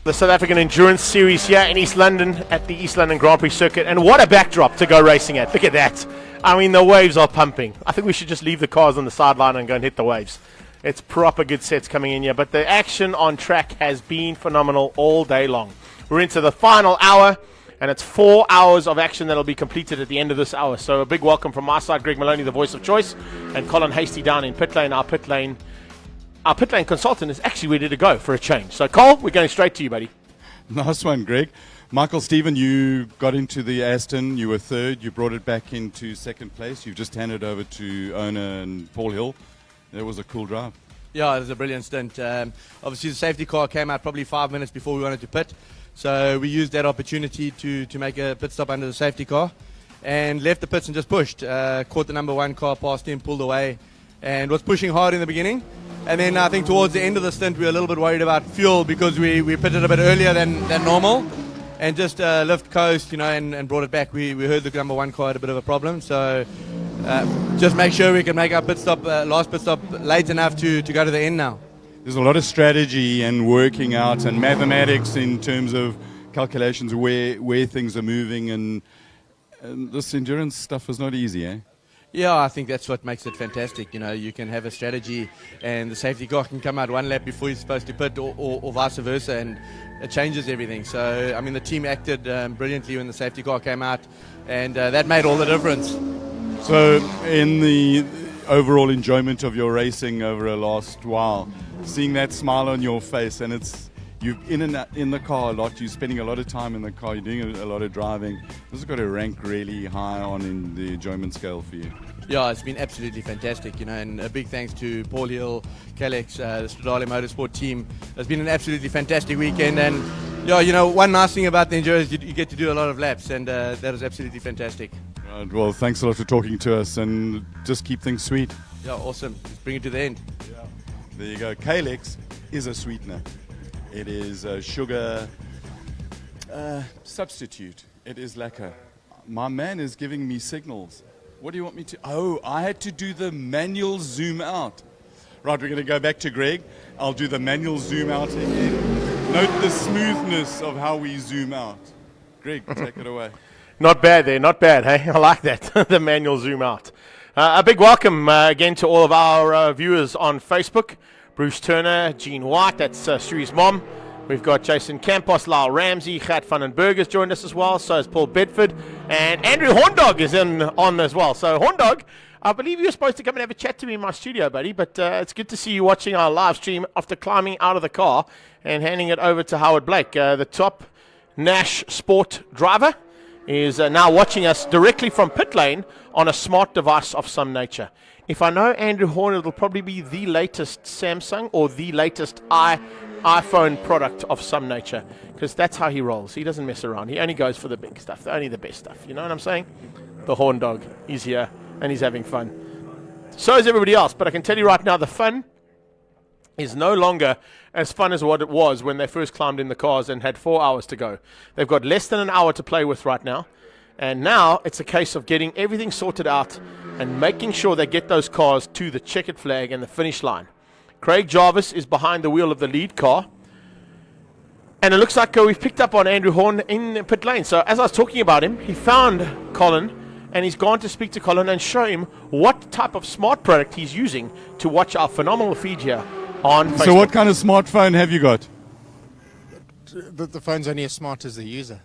The South African Endurance Series here in East London at the East London Grand Prix circuit. And what a backdrop to go racing at. Look at that. I mean, the waves are pumping. I think we should just leave the cars on the sideline and go and hit the waves. It's proper good sets coming in here. But the action on track has been phenomenal all day long. We're into the final hour, and it's 4 hours of action that will be completed at the end of this hour. So a big welcome from my side, Greg Maloney, the voice of choice, and Colin Hasty down in pit lane, our pit lane consultant is actually ready to go for a change. So, Cole, we're going straight to you, buddy. Nice one, Greg. Michael Stephen, you got into the Aston. You were third. You brought it back into second place. You've just handed over to Ona and Paul Hill. That was a cool drive. Yeah, it was a brilliant stint. Obviously, the safety car came out probably 5 minutes before we wanted to pit. So we used that opportunity to make a pit stop under the safety car and left the pits and just pushed. Caught the number one car, passed him, pulled away, and was pushing hard in the beginning. And then I think towards the end of the stint, we were a little bit worried about fuel because we pitted a bit earlier than normal, and just lift coast, and brought it back. We heard the number one car had a bit of a problem, so just make sure we can make our pit stop, last pit stop, late enough to go to the end now. There's a lot of strategy and working out and mathematics in terms of calculations where things are moving, and this endurance stuff is not easy, eh? Yeah, I think that's what makes it fantastic. You can have a strategy and the safety car can come out one lap before you're supposed to pit or vice versa, and it changes everything. So, I mean, the team acted brilliantly when the safety car came out, and that made all the difference. So, in the overall enjoyment of your racing over a last while, seeing that smile on your face, and you're in the car a lot, you're spending a lot of time in the car, you're doing a lot of driving. This has got to rank really high on in the enjoyment scale for you. Yeah, it's been absolutely fantastic, and a big thanks to Paul Hill, Kalex, the Stradale Motorsport team. It's been an absolutely fantastic weekend, and one nice thing about the Enduro is you get to do a lot of laps, and that was absolutely fantastic. Right, well, thanks a lot for talking to us, and just keep things sweet. Yeah, awesome. Let's bring it to the end. Yeah. There you go. Kalex is a sweetener. It is a sugar substitute. It is lacquer. My man is giving me signals. What do you want me to? Oh, I had to do the manual zoom out. Right, we're going to go back to Greg. I'll do the manual zoom out again. Note the smoothness of how we zoom out. Greg, take it away. Not bad there, not bad, hey? I like that, the manual zoom out. A big welcome again to all of our viewers on Facebook. Bruce Turner, Jean White, that's Sri's mom. We've got Jason Campos, Lyle Ramsey, Gert van den Berg has joined us as well. So is Paul Bedford. And Andrew Horndog is on as well. So Horndog, I believe you were supposed to come and have a chat to me in my studio, buddy. But it's good to see you watching our live stream after climbing out of the car and handing it over to Howard Blake. The top Nash Sport driver is now watching us directly from pit lane on a smart device of some nature. If I know Andrew Horn, it'll probably be the latest Samsung or the latest iPhone product of some nature, because that's how he rolls. He doesn't mess around. He only goes for the big stuff, only the best stuff. You know what I'm saying? The Horn Dog. He's here, and he's having fun. So is everybody else, but I can tell you right now, the fun is no longer as fun as what it was when they first climbed in the cars and had 4 hours to go. They've got less than an hour to play with right now, and now it's a case of getting everything sorted out and making sure they get those cars to the checkered flag and the finish line. Craig Jarvis is behind the wheel of the lead car, and it looks like we've picked up on Andrew Horn in pit lane. So as I was talking about him, he found Colin, and he's gone to speak to Colin and show him what type of smart product he's using to watch our phenomenal feed here on Facebook. So what kind of smartphone have you got? The phone's only as smart as the user.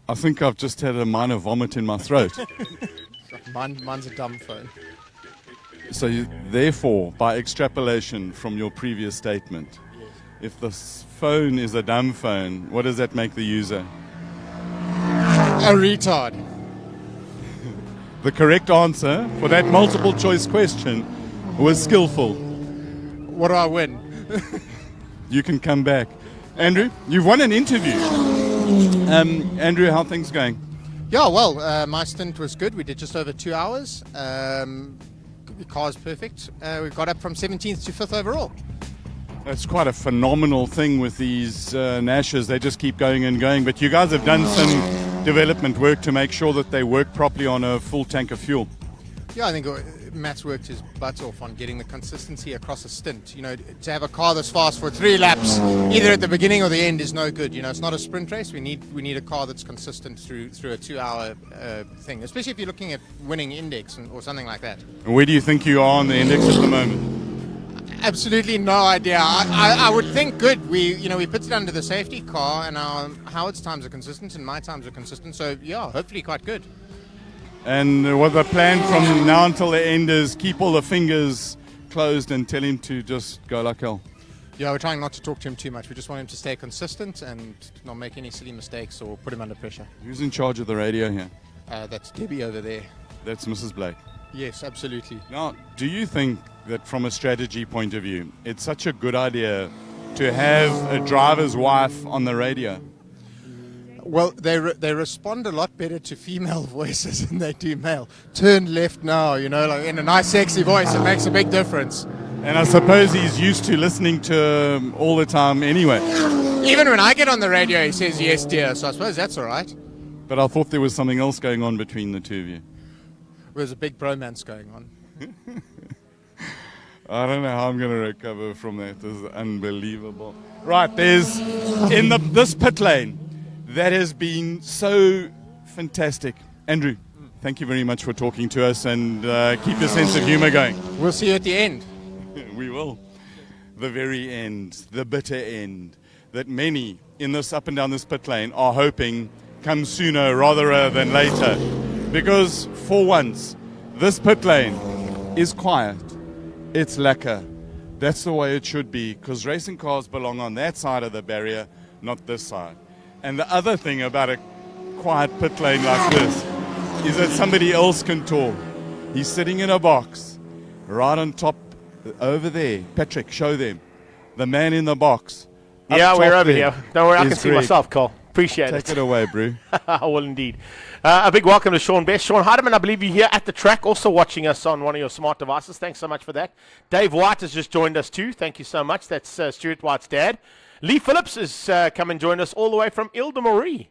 I think I've just had a minor vomit in my throat. Mine's a dumb phone. So therefore, by extrapolation from your previous statement, Yes. if the phone is a dumb phone, what does that make the user? A retard. The correct answer for that multiple choice question was skillful. What do I win? You can come back. Andrew, you've won an interview. Andrew, how are things going? Yeah, well, my stint was good. We did just over 2 hours. The car's perfect. We got up from 17th to 5th overall. That's quite a phenomenal thing with these Nashes. They just keep going and going. But you guys have done some development work to make sure that they work properly on a full tank of fuel. Yeah, I think Matt's worked his butt off on getting the consistency across a stint. You know, to have a car that's fast for 3 laps, either at the beginning or the end, is no good. You know, it's not a sprint race. We need a car that's consistent through a 2-hour thing, especially if you're looking at winning index or something like that. And where do you think you are on the index at the moment? Absolutely no idea. I would think good. We pitted under the safety car, and Howard's times are consistent, and my times are consistent. So yeah, hopefully quite good. And what the plan from now until the end is keep all the fingers closed and tell him to just go like hell. Yeah, we're trying not to talk to him too much. We just want him to stay consistent and not make any silly mistakes or put him under pressure. Who's in charge of the radio here? That's Debbie over there. That's Mrs. Blake. Yes, absolutely. Now, do you think that from a strategy point of view, it's such a good idea to have a driver's wife on the radio? Well, they respond a lot better to female voices than they do male. Turn left now, like in a nice sexy voice. It makes a big difference. And I suppose he's used to listening to all the time anyway. Even when I get on the radio, he says, yes, dear. So I suppose that's all right. But I thought there was something else going on between the two of you. There's a big bromance going on. I don't know how I'm going to recover from that. This is unbelievable. Right, there's in this pit lane that has been so fantastic. Andrew, thank you very much for talking to us, and keep your sense of humor going. We'll see you at the end. We will. The very end, the bitter end, that many in this up and down this pit lane are hoping comes sooner rather than later. Because for once, this pit lane is quiet. It's lekker. That's the way it should be, because racing cars belong on that side of the barrier, not this side. And the other thing about a quiet pit lane like this is that somebody else can talk. He's sitting in a box right on top over there. Patrick, show them. The man in the box. Yeah, we're over here. Don't worry, I can see myself, Cole. Appreciate it. Take it away, Brew. I will indeed. A big welcome to Sean Best. Sean Heidemann, I believe you're here at the track, also watching us on one of your smart devices. Thanks so much for that. Dave White has just joined us too. Thank you so much. That's Stuart White's dad. Lee Phillips has come and joined us all the way from Ile de Marie.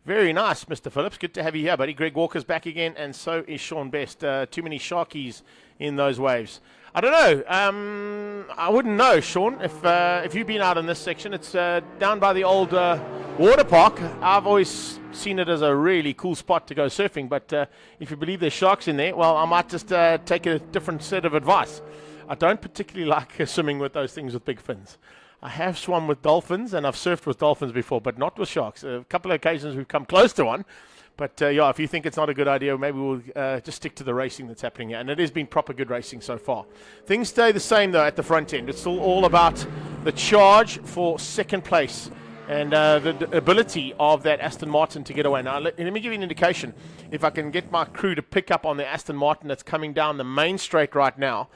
Very nice, Mr. Phillips. Good to have you here, buddy. Greg Walker's back again, and so is Sean Best. Too many sharkies in those waves. I don't know. I wouldn't know, Sean, if you've been out in this section. It's down by the old water park. I've always seen it as a really cool spot to go surfing, but if you believe there's sharks in there, well, I might just take a different set of advice. I don't particularly like swimming with those things with big fins. I have swum with dolphins, and I've surfed with dolphins before, but not with sharks. A couple of occasions we've come close to one. But, yeah, if you think it's not a good idea, maybe we'll just stick to the racing that's happening here. And it has been proper good racing so far. Things stay the same, though, at the front end. It's still all about the charge for second place and the ability of that Aston Martin to get away. Now, let me give you an indication. If I can get my crew to pick up on the Aston Martin that's coming down the main straight right now.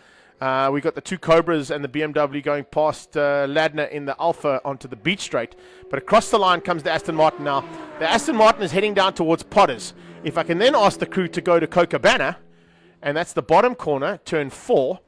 We've got the two Cobras and the BMW going past Ladner in the Alpha onto the beach straight. But across the line comes the Aston Martin now. The Aston Martin is heading down towards Potters. If I can then ask the crew to go to Cochabana, and that's the bottom corner, turn 4,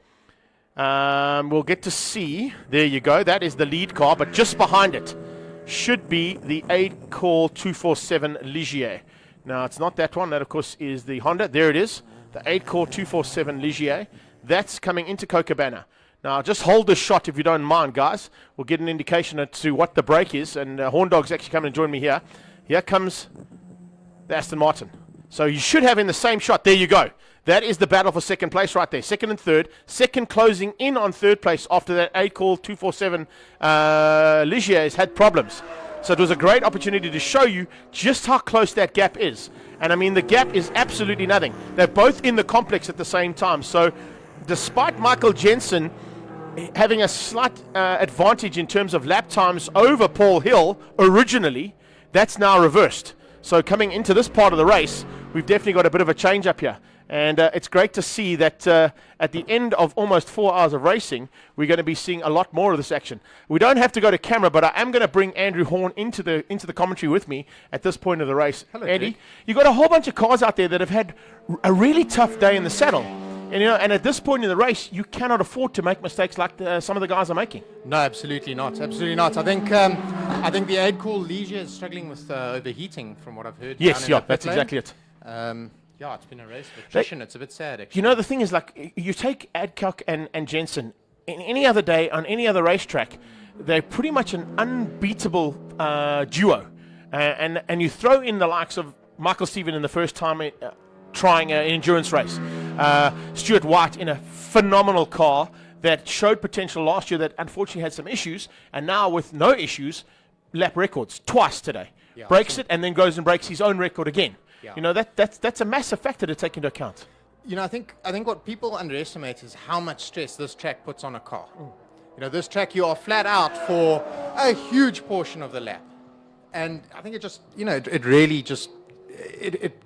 we'll get to see, there you go, that is the lead car, but just behind it should be the 8-Call 247 Ligier. Now, it's not that one. That, of course, is the Honda. There it is, the 8-Call 247 Ligier. That's coming into Cochabana. Now, just hold this shot if you don't mind, guys. We'll get an indication as to what the break is. And Horn Dog's actually coming and join me here. Here comes the Aston Martin. So you should have in the same shot. There you go. That is the battle for second place right there. Second and third. Second closing in on third place after that 8-Call 247 Ligier has had problems. So it was a great opportunity to show you just how close that gap is. And, I mean, the gap is absolutely nothing. They're both in the complex at the same time. So despite Michael Jensen having a slight advantage in terms of lap times over Paul Hill originally, that's now reversed. So coming into this part of the race, we've definitely got a bit of a change up here. And it's great to see that at the end of almost 4 hours of racing, we're going to be seeing a lot more of this action. We don't have to go to camera, but I am going to bring Andrew Horn into the commentary with me at this point of the race. Hello, Andy, Jake. you've got a whole bunch of cars out there that have had a really tough day in the saddle. And at this point in the race, you cannot afford to make mistakes like some of the guys are making. No, absolutely not. Absolutely not. I think the 8-Call Ligier is struggling with overheating, from what I've heard. Yes, down in yeah, the pit that's lane. exactly it. Yeah, it's been a race of attrition. It's a bit sad, actually. You know, the thing is, like, you take Adcock and Jensen, in any other day, on any other racetrack, they're pretty much an unbeatable duo. And you throw in the likes of Michael Stephen in the first time trying an endurance race. Stuart White in a phenomenal car that showed potential last year that unfortunately had some issues, and now with no issues, lap records twice today. Yeah, breaks it and then goes and breaks his own record again. Yeah. You know, that's a massive factor to take into account. You know, I think what people underestimate is how much stress this track puts on a car. You know, this track, you are flat out for a huge portion of the lap. And I think it just, you know, it really just, it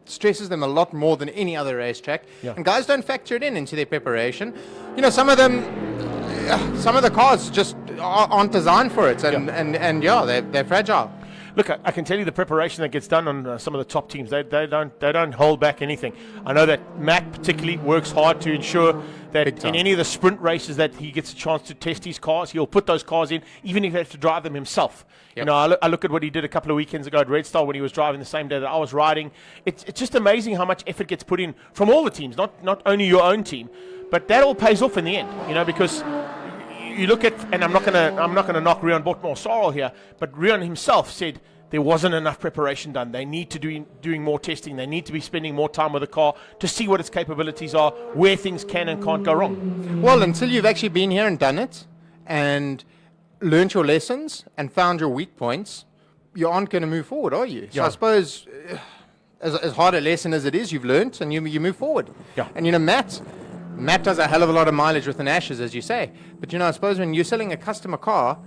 stresses them a lot more than any other racetrack. Yeah. And guys don't factor it into their preparation. You know, some of the cars just aren't designed for it. And they're fragile. Look, I can tell you the preparation that gets done on some of the top teams. They don't hold back anything. I know that Matt particularly works hard to ensure that in any of the sprint races that he gets a chance to test his cars, he'll put those cars in, even if he has to drive them himself. Yep. You know, I look at what he did a couple of weekends ago at Red Star when he was driving the same day that I was riding. It's just amazing how much effort gets put in from all the teams, not only your own team, but that all pays off in the end. You know, because you look at, and I'm not gonna knock Rion Bortmore-Sorrell here, but Rion himself said there wasn't enough preparation done. They need to doing more testing. They need to be spending more time with the car to see what its capabilities are, where things can and can't go wrong. Well, until you've actually been here and done it, and learned your lessons and found your weak points, you aren't going to move forward, are you? So Yeah. I suppose, as hard a lesson as it is, you've learnt and you move forward. Yeah. And you know, Matt does a hell of a lot of mileage with the Ashes, as you say. But you know, I suppose when you're selling a customer car,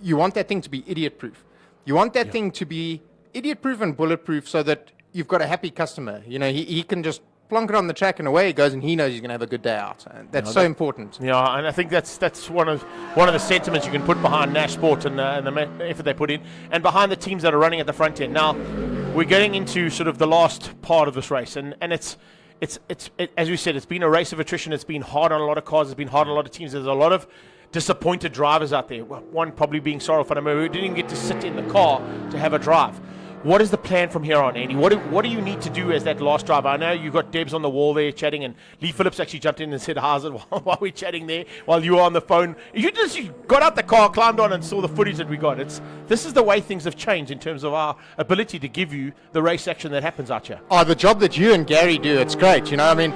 you want that thing to be idiot-proof. You want that thing to be idiot-proof and bulletproof so that you've got a happy customer. You know, he can just plonk it on the track and away he goes, and he knows he's going to have a good day out. And that's so important. Yeah, and I think that's one of the sentiments you can put behind Nash Sport and the effort they put in, and behind the teams that are running at the front end. Now, we're getting into sort of the last part of this race, and it's as we said, it's been a race of attrition. It's been hard on a lot of cars. It's been hard on a lot of teams. There's a lot of disappointed drivers out there. One probably being Sorrel Fanamo, who didn't even get to sit in the car to have a drive. What is the plan from here on, Andy? What do you need to do as that last driver? I know you've got Debs on the wall there chatting, and Lee Phillips actually jumped in and said, how's it, while we're chatting there, while you were on the phone. You got out the car, climbed on, and saw the footage that we got. This is the way things have changed in terms of our ability to give you the race action that happens out here. Oh, the job that you and Gary do, it's great. You know, I mean,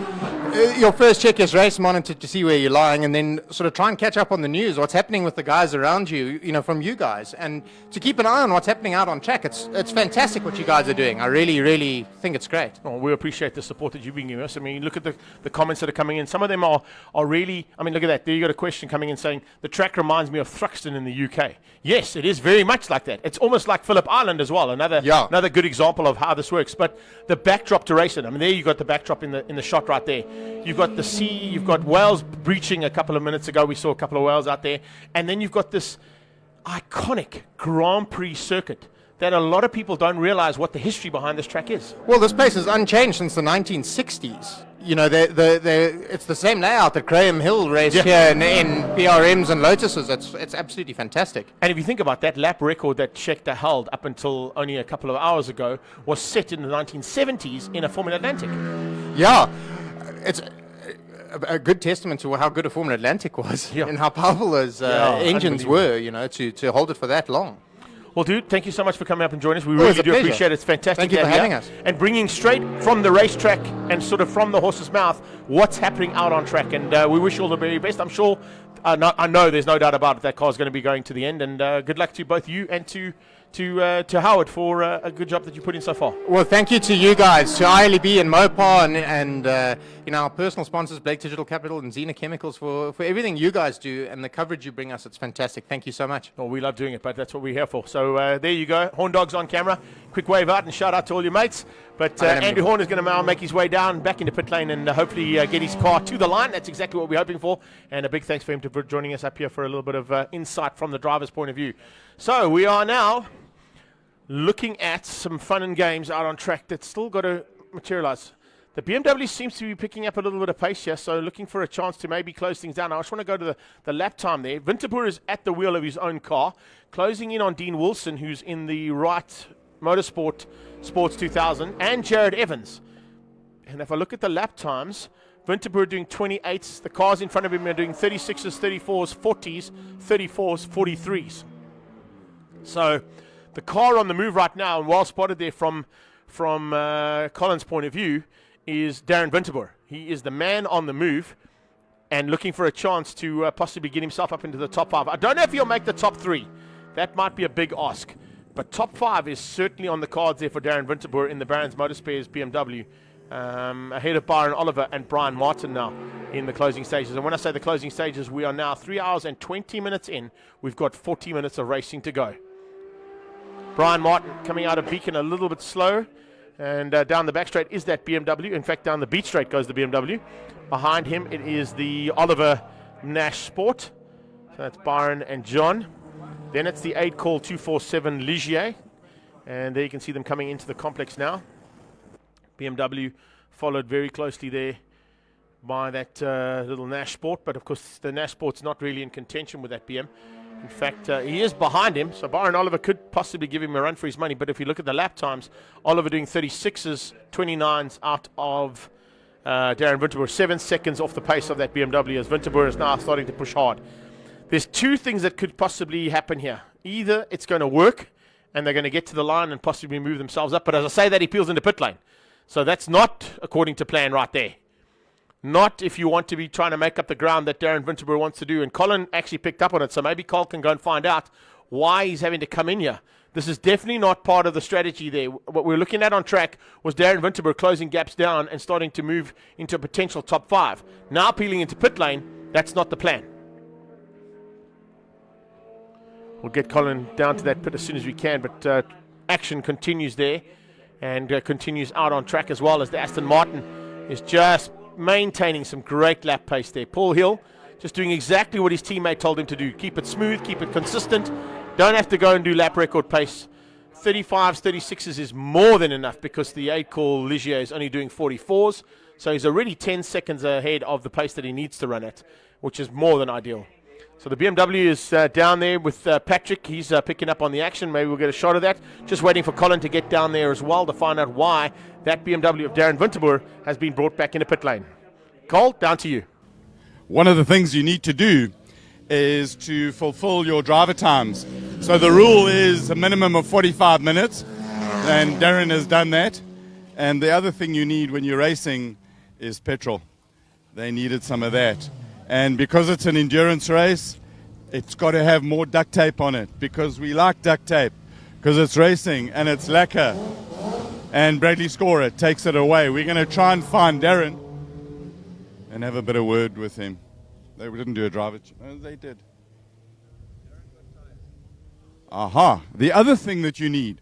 your first check is race monitor to see where you're lying, and then sort of try and catch up on the news, what's happening with the guys around you, you know, from you guys, and to keep an eye on what's happening out on track. It's fantastic what you guys are doing. I really, really think it's great. Well, we appreciate the support that you've been giving us. I mean, look at the comments that are coming in. Some of them are really, I mean, look at that. There you got a question coming in saying, the track reminds me of Thruxton in the UK. Yes, it is very much like that. It's almost like Phillip Island as well. Another good example of how this works. But the backdrop to race it, I mean, there you got the backdrop in the shot right there. You've got the sea, you've got Wales breaching a couple of minutes ago. We saw a couple of whales out there. And then you've got this iconic Grand Prix circuit that a lot of people don't realize what the history behind this track is. Well, this place is unchanged since the 1960s. You know, it's the same layout that Graham Hill raced here in BRMs and Lotuses. It's absolutely fantastic. And if you think about that lap record that Scheckter held up until only a couple of hours ago was set in the 1970s in a Formula Atlantic. Yeah, it's a good testament to how good a Formula Atlantic was and how powerful those engines were, you know, to hold it for that long. Well, dude, thank you so much for coming up and joining us. We really do appreciate it. It's fantastic. Thank you for having us. And bringing straight from the racetrack and sort of from the horse's mouth what's happening out on track. And we wish you all the very best. I'm sure, I know there's no doubt about it, that car's going to be going to the end. And good luck to both you and to Howard for a good job that you put in so far. Well, thank you to you guys, to ILEB and Mopar and you know, our personal sponsors, Blake Digital Capital and Xena Chemicals, for everything you guys do and the coverage you bring us. It's fantastic. Thank you so much. Well, we love doing it, but that's what we're here for. So there you go. Horn Dog's on camera. Quick wave out and shout out to all your mates. But Andrew Horn is going to now make his way down back into pit lane and hopefully get his car to the line. That's exactly what we're hoping for. And a big thanks for him for joining us up here for a little bit of insight from the driver's point of view. So we are now looking at some fun and games out on track that's still got to materialize. The BMW seems to be picking up a little bit of pace here, so looking for a chance to maybe close things down. I just want to go to the lap time there. Winterpoor is at the wheel of his own car, closing in on Dean Wilson, who's in the right Motorsport Sports 2000, and Jared Evans. And if I look at the lap times, Winterburg are doing 28s. The cars in front of him are doing 36s, 34s, 40s, 34s, 43s. So the car on the move right now, and well spotted there from Colin's point of view, is Darren Winterburg. He is the man on the move and looking for a chance to possibly get himself up into the top 5. I don't know if he'll make the top 3. That might be a big ask. But top 5 is certainly on the cards there for Darren Winterburg in the Barron's Motorspares BMW. Ahead of Byron Oliver and Brian Martin now in the closing stages. And when I say the closing stages, we are now 3 hours and 20 minutes in. We've got 40 minutes of racing to go. Brian Martin coming out of Beacon a little bit slow. And down the back straight is that BMW. In fact, down the beach straight goes the BMW. Behind him, it is the Oliver Nash Sport. So that's Byron and John. Then it's the 8-call 247 Ligier. And there you can see them coming into the complex now. BMW followed very closely there by that little Nash Sport. But, of course, the Nash Sport's not really in contention with that BM. In fact, he is behind him, so Byron Oliver could possibly give him a run for his money. But if you look at the lap times, Oliver doing 36s, 29s out of Darren Winterburg, 7 seconds off the pace of that BMW, as Winterburg is now starting to push hard. There's two things that could possibly happen here. Either it's going to work, and they're going to get to the line and possibly move themselves up. But as I say that, he peels into pit lane. So that's not according to plan right there. Not if you want to be trying to make up the ground that Darren Winterburg wants to do. And Colin actually picked up on it, so maybe Cole can go and find out why he's having to come in here. This is definitely not part of the strategy there. What we're looking at on track was Darren Winterburg closing gaps down and starting to move into a potential top 5. Now peeling into pit lane, that's not the plan. We'll get Colin down to that pit as soon as we can, but action continues there and continues out on track as well, as the Aston Martin is just maintaining some great lap pace there. Paul Hill just doing exactly what his teammate told him to do. Keep it smooth, keep it consistent. Don't have to go and do lap record pace. 35s, 36s is more than enough because the 8-call Ligier is only doing 44s. So he's already 10 seconds ahead of the pace that he needs to run at, which is more than ideal. So the BMW is down there with Patrick. He's picking up on the action. Maybe we'll get a shot of that. Just waiting for Colin to get down there as well to find out why that BMW of Darren Winterburg has been brought back into pit lane. Cole, down to you. One of the things you need to do is to fulfill your driver times. So the rule is a minimum of 45 minutes, and Darren has done that. And the other thing you need when you're racing is petrol. They needed some of that. And because it's an endurance race, it's got to have more duct tape on it, because we like duct tape, because it's racing and it's lacquer. And Bradley Scorer takes it away. We're going to try and find Darren and have a bit of word with him. They didn't do a driver. They did. Aha. The other thing that you need,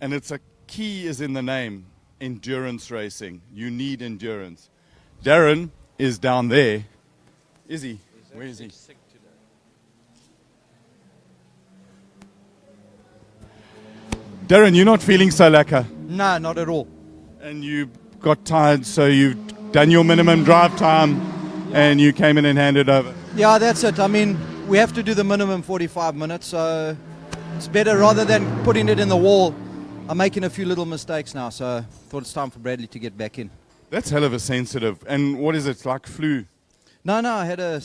and it's a key, is in the name, endurance racing. You need endurance. Darren is down there. Is he? Where is he? Darren, you're not feeling so lacquer. No, not at all. And you got tired, so you've done your minimum drive time and you came in and handed over. Yeah, that's it. I mean, we have to do the minimum 45 minutes, so it's better rather than putting it in the wall. I'm making a few little mistakes now, so I thought it's time for Bradley to get back in. That's hell of a sensitive. And what is it, like flu? No, I had a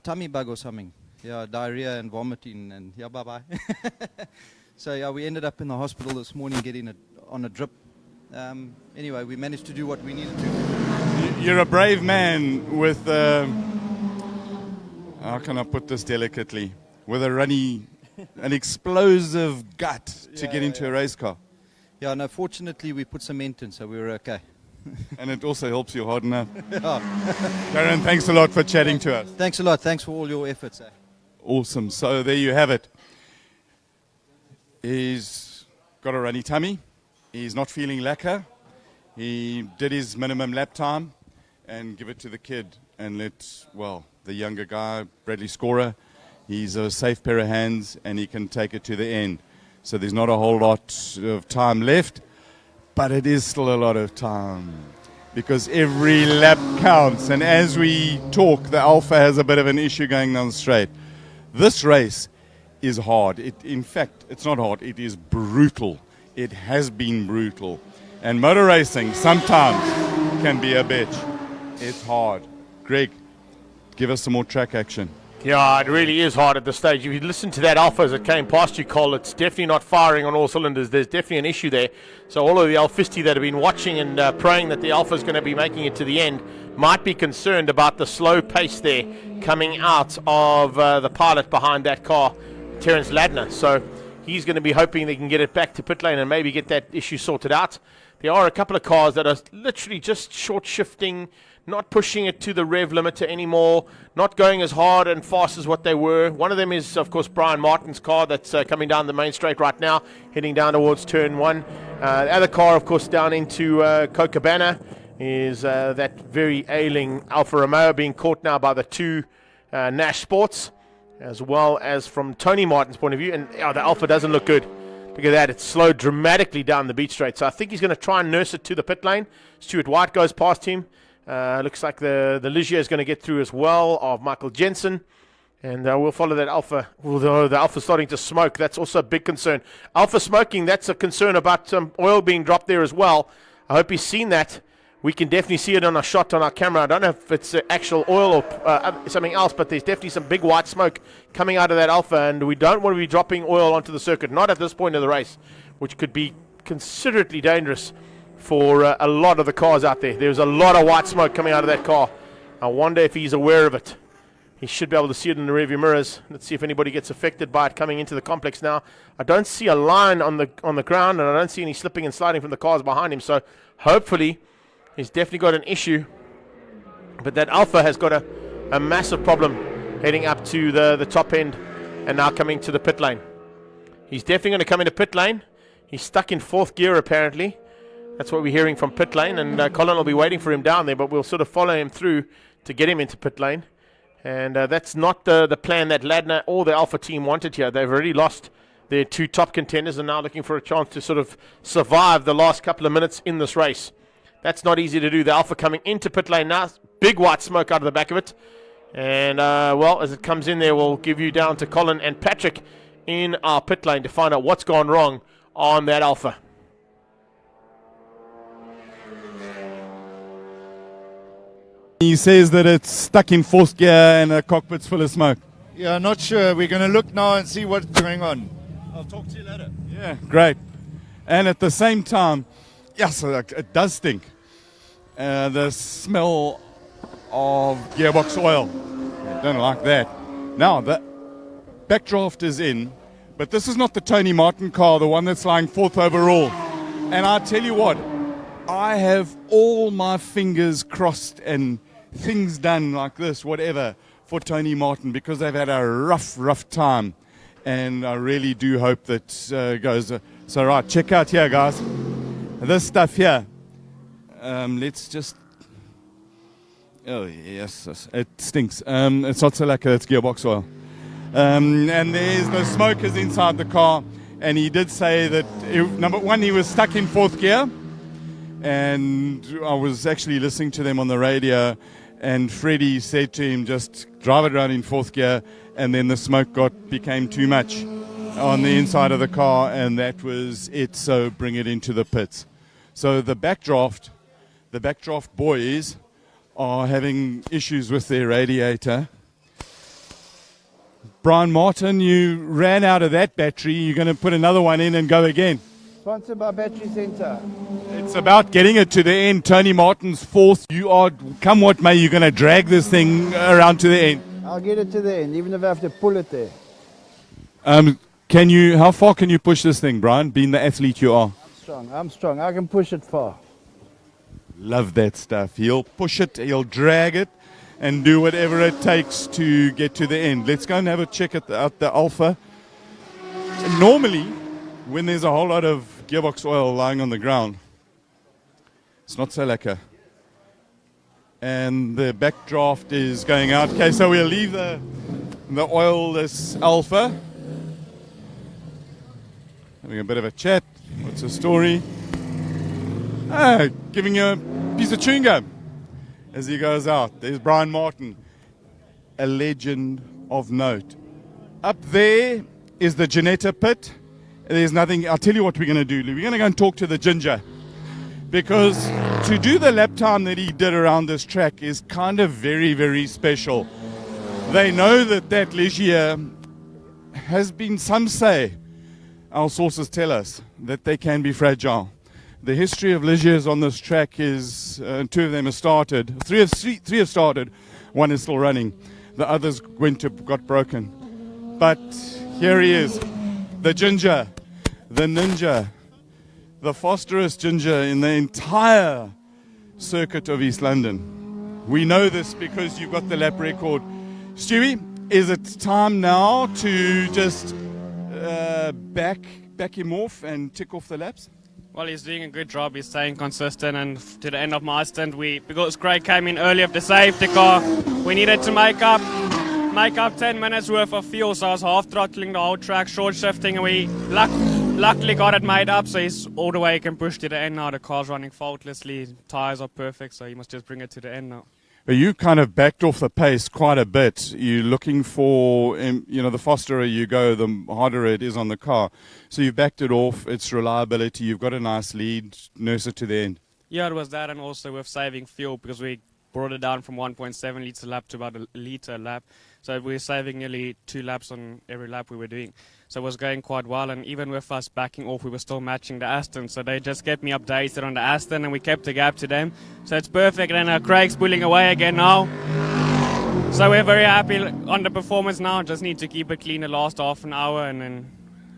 tummy bug or something. Yeah, diarrhea and vomiting, and yeah, bye-bye. So, yeah, we ended up in the hospital this morning getting on a drip. Anyway, we managed to do what we needed to. You're a brave man with, how can I put this delicately, with an explosive gut to get into a race car. Yeah, no, fortunately we put cement in, so we were okay. And it also helps you harden up. Yeah. Darren, thanks a lot for chatting to us. Thanks a lot. Thanks for all your efforts. Awesome. So there you have it. He's got a runny tummy. He's not feeling lacquer. He did his minimum lap time and give it to the kid and let, the younger guy, Bradley Scorer, he's a safe pair of hands and he can take it to the end. So there's not a whole lot of time left. But it is still a lot of time because every lap counts. And as we talk, the Alpha has a bit of an issue going down the straight. This race is hard. In fact, it's not hard. It is brutal. It has been brutal. And motor racing, sometimes can be a bitch. It's hard. Greg, give us some more track action. Yeah, it really is hard at this stage. If you listen to that Alpha as it came past you, Cole, it's definitely not firing on all cylinders. There's definitely an issue there. So all of the Alphisti that have been watching and praying that the Alpha is going to be making it to the end might be concerned about the slow pace there coming out of the pilot behind that car, Terence Ladner. So he's going to be hoping they can get it back to pit lane and maybe get that issue sorted out. There are a couple of cars that are literally just short shifting, not pushing it to the rev limiter anymore, not going as hard and fast as what they were. One of them is, of course, Brian Martin's car that's coming down the main straight right now, heading down towards turn 1. The other car, of course, down into Cochabana is that very ailing Alfa Romeo, being caught now by the two Nash Sports, as well as from Tony Martin's point of view. And the Alfa doesn't look good. Look at that, it's slowed dramatically down the beach straight. So I think he's going to try and nurse it to the pit lane. Stuart White goes past him. Looks like the Ligier is going to get through as well, of Michael Jensen. And we'll follow that Alpha. Although the Alpha's starting to smoke, that's also a big concern. Alpha smoking, that's a concern about some oil being dropped there as well. I hope he's seen that. We can definitely see it on a shot on our camera. I don't know if it's actual oil or something else, but there's definitely some big white smoke coming out of that Alpha, and we don't want to be dropping oil onto the circuit, not at this point of the race, which could be considerably dangerous for a lot of the cars out there. There's a lot of white smoke coming out of that car. I wonder if he's aware of it. He should be able to see it in the rearview mirrors. Let's see if anybody gets affected by it coming into the complex now. I don't see a line on the ground, and I don't see any slipping and sliding from the cars behind him, so hopefully he's definitely got an issue. But that Alpha has got a massive problem heading up to the top end and now coming to the pit lane. He's definitely going to come into pit lane. He's stuck in 4th gear apparently. That's what we're hearing from pit lane, and Colin will be waiting for him down there, but we'll sort of follow him through to get him into pit lane. And that's not the plan that Ladner or the Alpha team wanted here. They've already lost their 2 top contenders and now looking for a chance to sort of survive the last couple of minutes in this race. That's not easy to do. The Alpha coming into pit lane now. Big white smoke out of the back of it. And, well, as it comes in there, we'll give you down to Colin and Patrick in our pit lane to find out what's gone wrong on that Alpha. He says that it's stuck in 4th gear and the cockpit's full of smoke. Yeah, not sure. We're going to look now and see what's going on. I'll talk to you later. Yeah, great. And at the same time, yes, it does stink. The smell of gearbox oil. Don't like that. Now, the backdraft is in, but this is not the Tony Martin car, the one that's lying 4th overall. And I tell you what, I have all my fingers crossed and things done like this, whatever, for Tony Martin, because they've had a rough time. And I really do hope that goes. So, right, check out here, guys. This stuff here. Let's just. Oh, yes, it stinks. It's not silica, it's gearbox oil. And there's the smokers inside the car. And he did say that, number one, he was stuck in 4th gear. And I was actually listening to them on the radio, and Freddie said to him, just drive it around in 4th gear, and then the smoke became too much on the inside of the car, and that was it, so bring it into the pits. So the backdraft boys are having issues with their radiator. Brian Martin, you ran out of that battery, you're going to put another one in and go again. Sponsored by Battery Center. It's about getting it to the end. Tony Martin's 4th. You are, come what may, you're going to drag this thing around to the end. I'll get it to the end, even if I have to pull it there. How far can you push this thing, Brian, being the athlete you are? I'm strong. I can push it far. Love that stuff. He'll push it, he'll drag it, and do whatever it takes to get to the end. Let's go and have a check at the Alpha. Normally, when there's a whole lot of gearbox oil lying on the ground, it's not so lekker. And the backdraft is going out. Okay, so we'll leave the oilless Alpha. Having a bit of a chat. What's the story? Giving you a piece of chewing gum as he goes out. There's Brian Martin, a legend of note. Up there is the Janetta pit. There's nothing. I'll tell you what we're going to do. We're going to go and talk to the ginger, because to do the lap time that he did around this track is kind of very, very special. They know that Ligier has been, some say, our sources tell us, that they can be fragile. The history of Ligiers on this track is, 2 of them have started, three have started, 1 is still running. The others got broken. But here he is, the ginger, the ninja, the fastest ginger in the entire circuit of East London. We know this because you've got the lap record. Stewie, is it time now to just back him off and tick off the laps? Well, he's doing a good job. He's staying consistent, and to the end of my stint, because Craig came in early of the safety car, we needed to make up 10 minutes worth of fuel. So I was half throttling the whole track, short shifting, and we luckily got it made up. So he's all the way he can push to the end now. The car's running faultlessly, tires are perfect, so he must just bring it to the end now. You kind of backed off the pace quite a bit. You're looking for, the faster you go, the harder it is on the car. So you've backed it off, its reliability, you've got a nice lead, nurse it to the end. Yeah, it was that, and also with saving fuel, because we brought it down from 1.7 litres a lap to about a litre a lap. So we were saving nearly 2 laps on every lap we were doing. So it was going quite well, and even with us backing off, we were still matching the Aston. So they just kept me updated on the Aston, and we kept the gap to them. So it's perfect, and Craig's pulling away again now. So we're very happy on the performance now. Just need to keep it clean the last half an hour, and then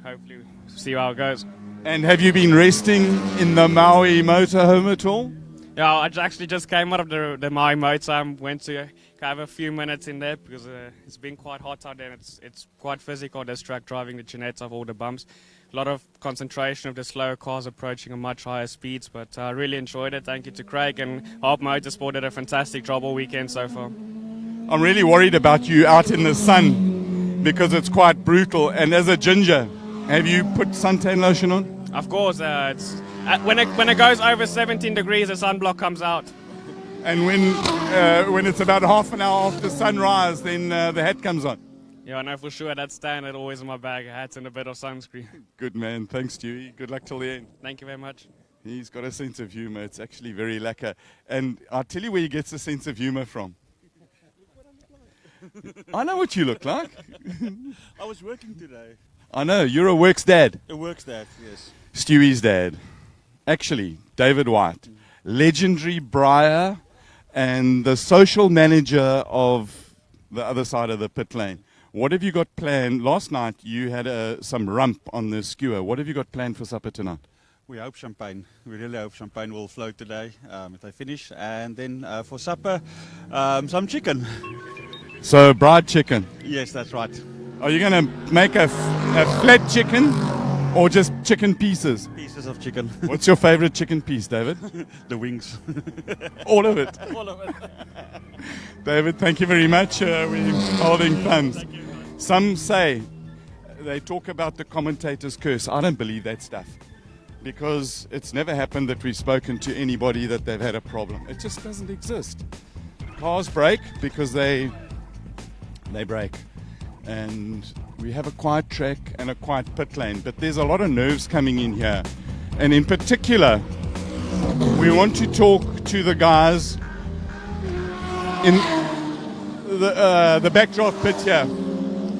hopefully see how it goes. And have you been resting in the Maui motorhome at all? Yeah, I actually just came out of the Maui motorhome, went to have a few minutes in there because it's been quite hot out there, and it's quite physical, this track, driving the Jeanettes off all the bumps. A lot of concentration of the slower cars approaching a much higher speeds, but I really enjoyed it. Thank you to Craig, and Harp Motorsport did a fantastic job all weekend so far. I'm really worried about you out in the sun because it's quite brutal, and as a ginger, have you put suntan lotion on? Of course, when it goes over 17 degrees, the sunblock comes out. And when it's about half an hour after sunrise, then the hat comes on. Yeah, I know for sure. That's standard, always in my bag, a hat and a bit of sunscreen. Good man. Thanks, Stewie. Good luck till the end. Thank you very much. He's got a sense of humor. It's actually very lekker. And I'll tell you where he gets a sense of humor from. I know what you look like. I was working today. I know. You're a works dad. A works dad, yes. Stewie's dad. Actually, David White. Legendary Briar and the social manager of the other side of the pit lane. What have you got planned? Last night you had some rump on the skewer. What have you got planned for supper tonight? We hope champagne. We really hope champagne will flow today if they finish. And then for supper, some chicken. So, bride chicken. Yes, that's right. Are you going to make a flat chicken or just chicken pieces? Pieces of chicken. What's your favorite chicken piece, David? The wings. All of it. All of it. David, thank you very much. We're holding thumbs. Some say, they talk about the commentator's curse. I don't believe that stuff, because it's never happened that we've spoken to anybody that they've had a problem. It just doesn't exist. Cars break because they break. And we have a quiet track and a quiet pit lane, but there's a lot of nerves coming in here. And in particular, we want to talk to the guys in the backdraft pit here,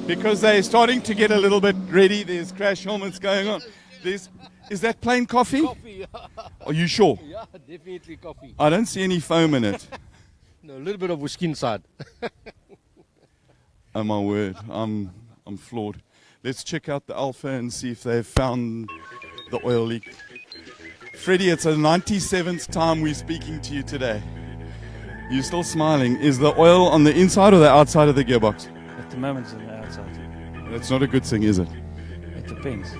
because they're starting to get a little bit ready. There's crash helmets going on. Is that plain coffee? Coffee, yeah. Are you sure? Yeah, definitely coffee. I don't see any foam in it. No, a little bit of whiskey inside. Oh my word, I'm floored. Let's check out the Alpha and see if they've found the oil leak. Freddie, it's the 97th time we're speaking to you today. You're still smiling. Is the oil on the inside or the outside of the gearbox? At the moment it's on the outside. That's not a good thing, is it? It depends.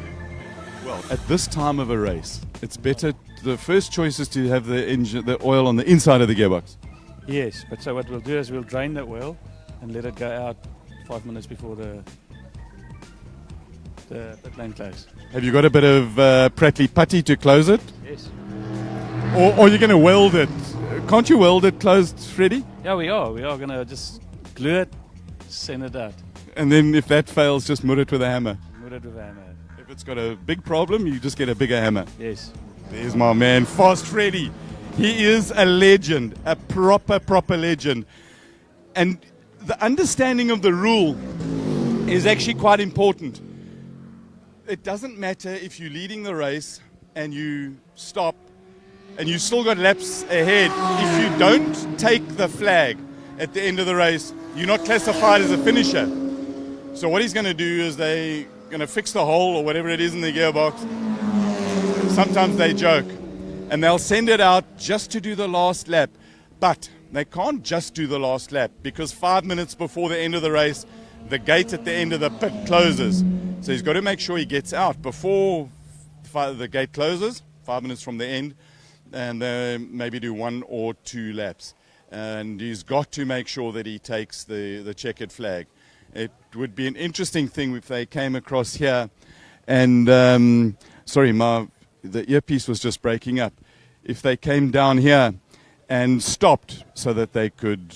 Well, at this time of a race, it's better. The first choice is to have the oil on the inside of the gearbox. Yes, but so what we'll do is we'll drain the oil and let it go out 5 minutes before the pit lane close. Have you got a bit of Pratley putty to close it? Yes. Or you're going to weld it? Can't you weld it closed, Freddie? Yeah, we are. We are going to just glue it, send it out. And then if that fails, just mud it with a hammer. Mud it with a hammer. If it's got a big problem, you just get a bigger hammer. Yes. There's my man, Fast Freddy. He is a legend, a proper legend. And the understanding of the rule is actually quite important. It doesn't matter if you're leading the race and you stop and you still got laps ahead. If you don't take the flag at the end of the race, you're not classified as a finisher. So what he's going to do is they're going to fix the hole or whatever it is in the gearbox. Sometimes they joke. And they'll send it out just to do the last lap. But they can't just do the last lap because 5 minutes before the end of the race, the gate at the end of the pit closes. So he's got to make sure he gets out before the gate closes, 5 minutes from the end, and maybe do 1 or 2 laps. And he's got to make sure that he takes the checkered flag. It would be an interesting thing if they came across here and, the earpiece was just breaking up. If they came down here and stopped so that they could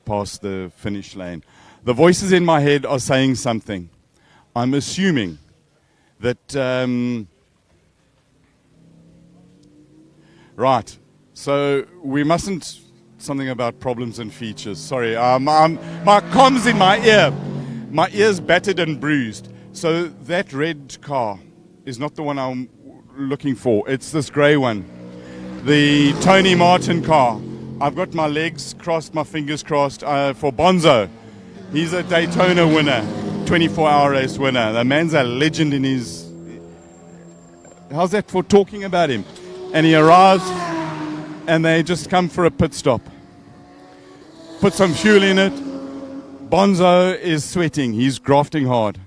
pass the finish lane. The voices in my head are saying something. I'm assuming that... right, so we mustn't... Something about problems and features. Sorry, my comms in my ear. My ear's battered and bruised. So that red car is not the one I'm looking for. It's this grey one. The Tony Martin car. I've got my legs crossed, my fingers crossed for Bonzo. He's a Daytona winner, 24-hour race winner. The man's a legend in his... How's that for talking about him? And he arrives and they just come for a pit stop. Put some fuel in it. Bonzo is sweating. He's grafting hard.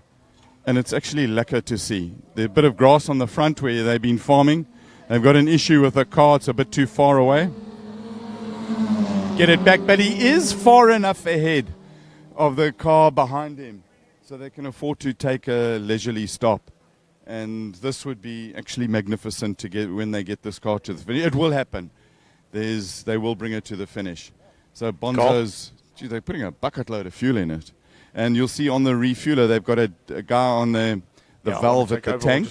And it's actually lekker to see. There's a bit of grass on the front where they've been farming. They've got an issue with the car. It's a bit too far away. Get it back. But he is far enough ahead of the car behind him so they can afford to take a leisurely stop. And this would be actually magnificent to get when they get this car to the finish. It will happen. They will bring it to the finish. So Bonzo's, they're putting a bucket load of fuel in it. And you'll see on the refueler, they've got a guy on the valve at the tank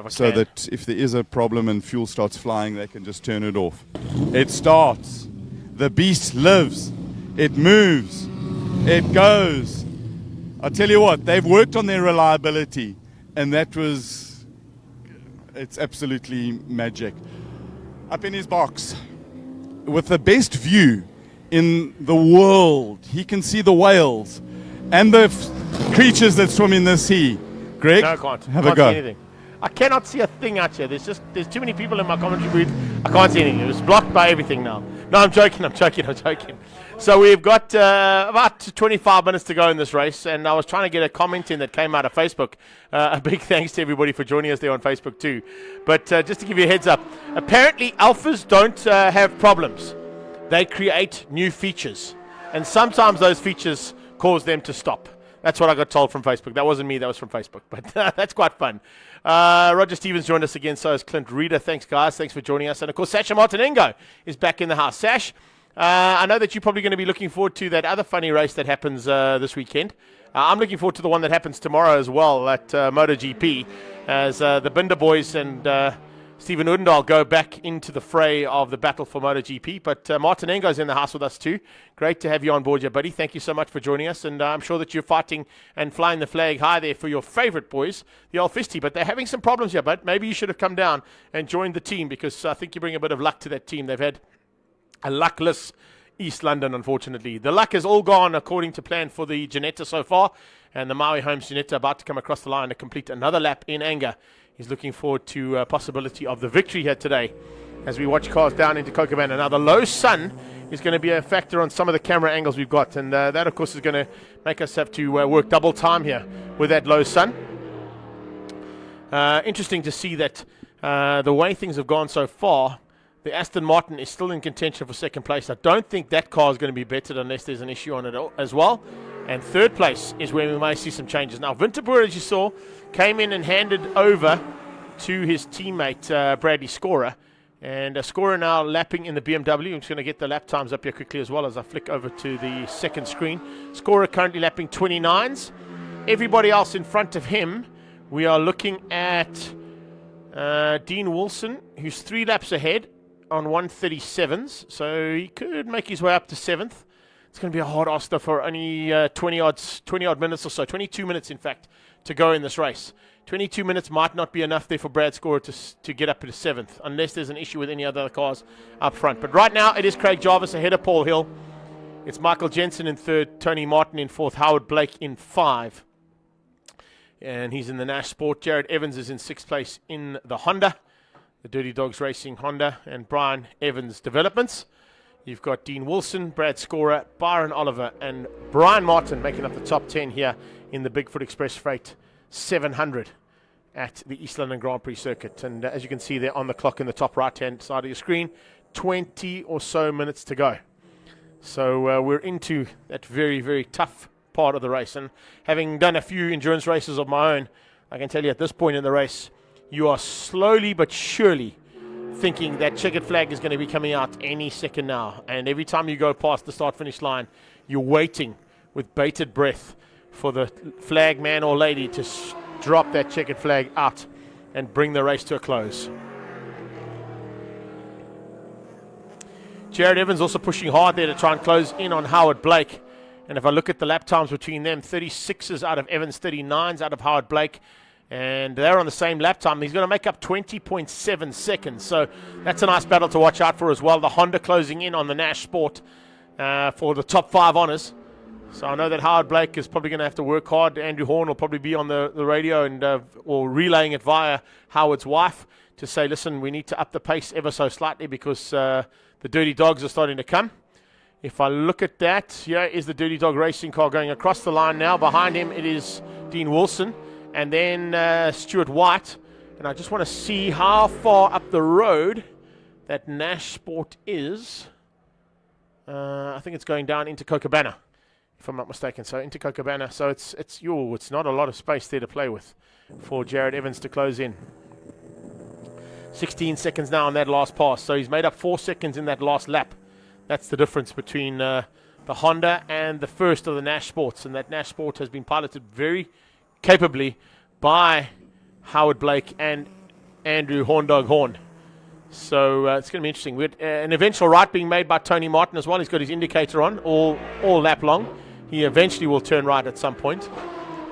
so that if there is a problem and fuel starts flying, they can just turn it off. It starts. The beast lives. It moves. It goes. I'll tell you what, they've worked on their reliability, and it's absolutely magic. Up in his box, with the best view in the world, he can see the whales and the creatures that swim in the sea. Greg, no, I can't. Have I a go. See anything. I cannot see a thing out here. There's too many people in my commentary booth. I can't see anything. It's blocked by everything now. No, I'm joking. So we've got about 25 minutes to go in this race, and I was trying to get a comment in that came out of Facebook. A big thanks to everybody for joining us there on Facebook too. But just to give you a heads up, apparently alphas don't have problems. They create new features, and sometimes those features cause them to stop. That's what I got told from Facebook. That wasn't me, that was from Facebook. But that's quite fun. Roger Stevens joined us again, so is Clint Reeder. Thanks, guys. Thanks for joining us. And, of course, Sasha Martinengo is back in the house. Sash, I know that you're probably going to be looking forward to that other funny race that happens this weekend. I'm looking forward to the one that happens tomorrow as well at MotoGP as the Binder boys and Stephen Udendal go back into the fray of the battle for MotoGP. But Martinengo's in the house with us too. Great to have you on board, your buddy. Thank you so much for joining us. And I'm sure that you're fighting and flying the flag high there for your favorite boys, the Old Fisty. But they're having some problems here, but maybe you should have come down and joined the team because I think you bring a bit of luck to that team. They've had a luckless East London, unfortunately. The luck is all gone according to plan for the Ginetta so far. And the Maui Homes Ginetta about to come across the line to complete another lap in anger. He's looking forward to a possibility of the victory here today as we watch cars down into Cochabamba. Now, the low sun is going to be a factor on some of the camera angles we've got. And that, of course, is going to make us have to work double time here with that low sun. Interesting to see that the way things have gone so far, the Aston Martin is still in contention for second place. I don't think that car is going to be bettered unless there's an issue on it as well. And third place is where we may see some changes. Now, Winterboer, as you saw, came in and handed over to his teammate, Bradley Scorer. And Scorer now lapping in the BMW. I'm just going to get the lap times up here quickly as well as I flick over to the second screen. Scorer currently lapping 29s. Everybody else in front of him, we are looking at Dean Wilson, who's 3 laps ahead on 1:37s, so he could make his way up to 7th. It's going to be a hard ask though for only 20 odd minutes or so, 22 minutes in fact, to go in this race. 22 minutes might not be enough there for Brad Scorer to get up to 7th, unless there's an issue with any other cars up front. But right now, it is Craig Jarvis ahead of Paul Hill. It's Michael Jensen in 3rd, Tony Martin in 4th, Howard Blake in 5. And he's in the Nash Sport. Jared Evans is in 6th place in the Honda, the Dirty Dogs Racing Honda, and Brian Evans Developments. You've got Dean Wilson, Brad Scorer, Byron Oliver, and Brian Martin making up the top 10 here in the Bigfoot Express Freight 700 at the East London Grand Prix circuit. And as you can see there on the clock in the top right-hand side of your screen, 20 or so minutes to go. So we're into that very, very tough part of the race. And having done a few endurance races of my own, I can tell you at this point in the race, you are slowly but surely thinking that checkered flag is going to be coming out any second now. And every time you go past the start-finish line, you're waiting with bated breath for the flag man or lady to drop that checkered flag out and bring the race to a close. Jared Evans also pushing hard there to try and close in on Howard Blake. And if I look at the lap times between them, 36s out of Evans, 39s out of Howard Blake. And they're on the same lap time. He's going to make up 20.7 seconds. So that's a nice battle to watch out for as well. The Honda closing in on the Nash Sport for the top 5 honours. So I know that Howard Blake is probably going to have to work hard. Andrew Horn will probably be on the radio and or relaying it via Howard's wife to say, listen, we need to up the pace ever so slightly because the Dirty Dogs are starting to come. If I look at that, here is the Dirty Dog racing car going across the line now. Behind him, it is Dean Wilson and then Stuart White. And I just want to see how far up the road that Nash Sport is. I think it's going down into Cochabana, if I'm not mistaken. So into Cochabana. So it's not a lot of space there to play with for Jared Evans to close in. 16 seconds now on that last pass. So he's made up 4 seconds in that last lap. That's the difference between the Honda and the first of the Nash Sports. And that Nash Sport has been piloted very capably by Howard Blake and Andrew Horndog Horn. So it's going to be interesting. We had an eventual right being made by Tony Martin as well. He's got his indicator on all lap long. He eventually will turn right at some point.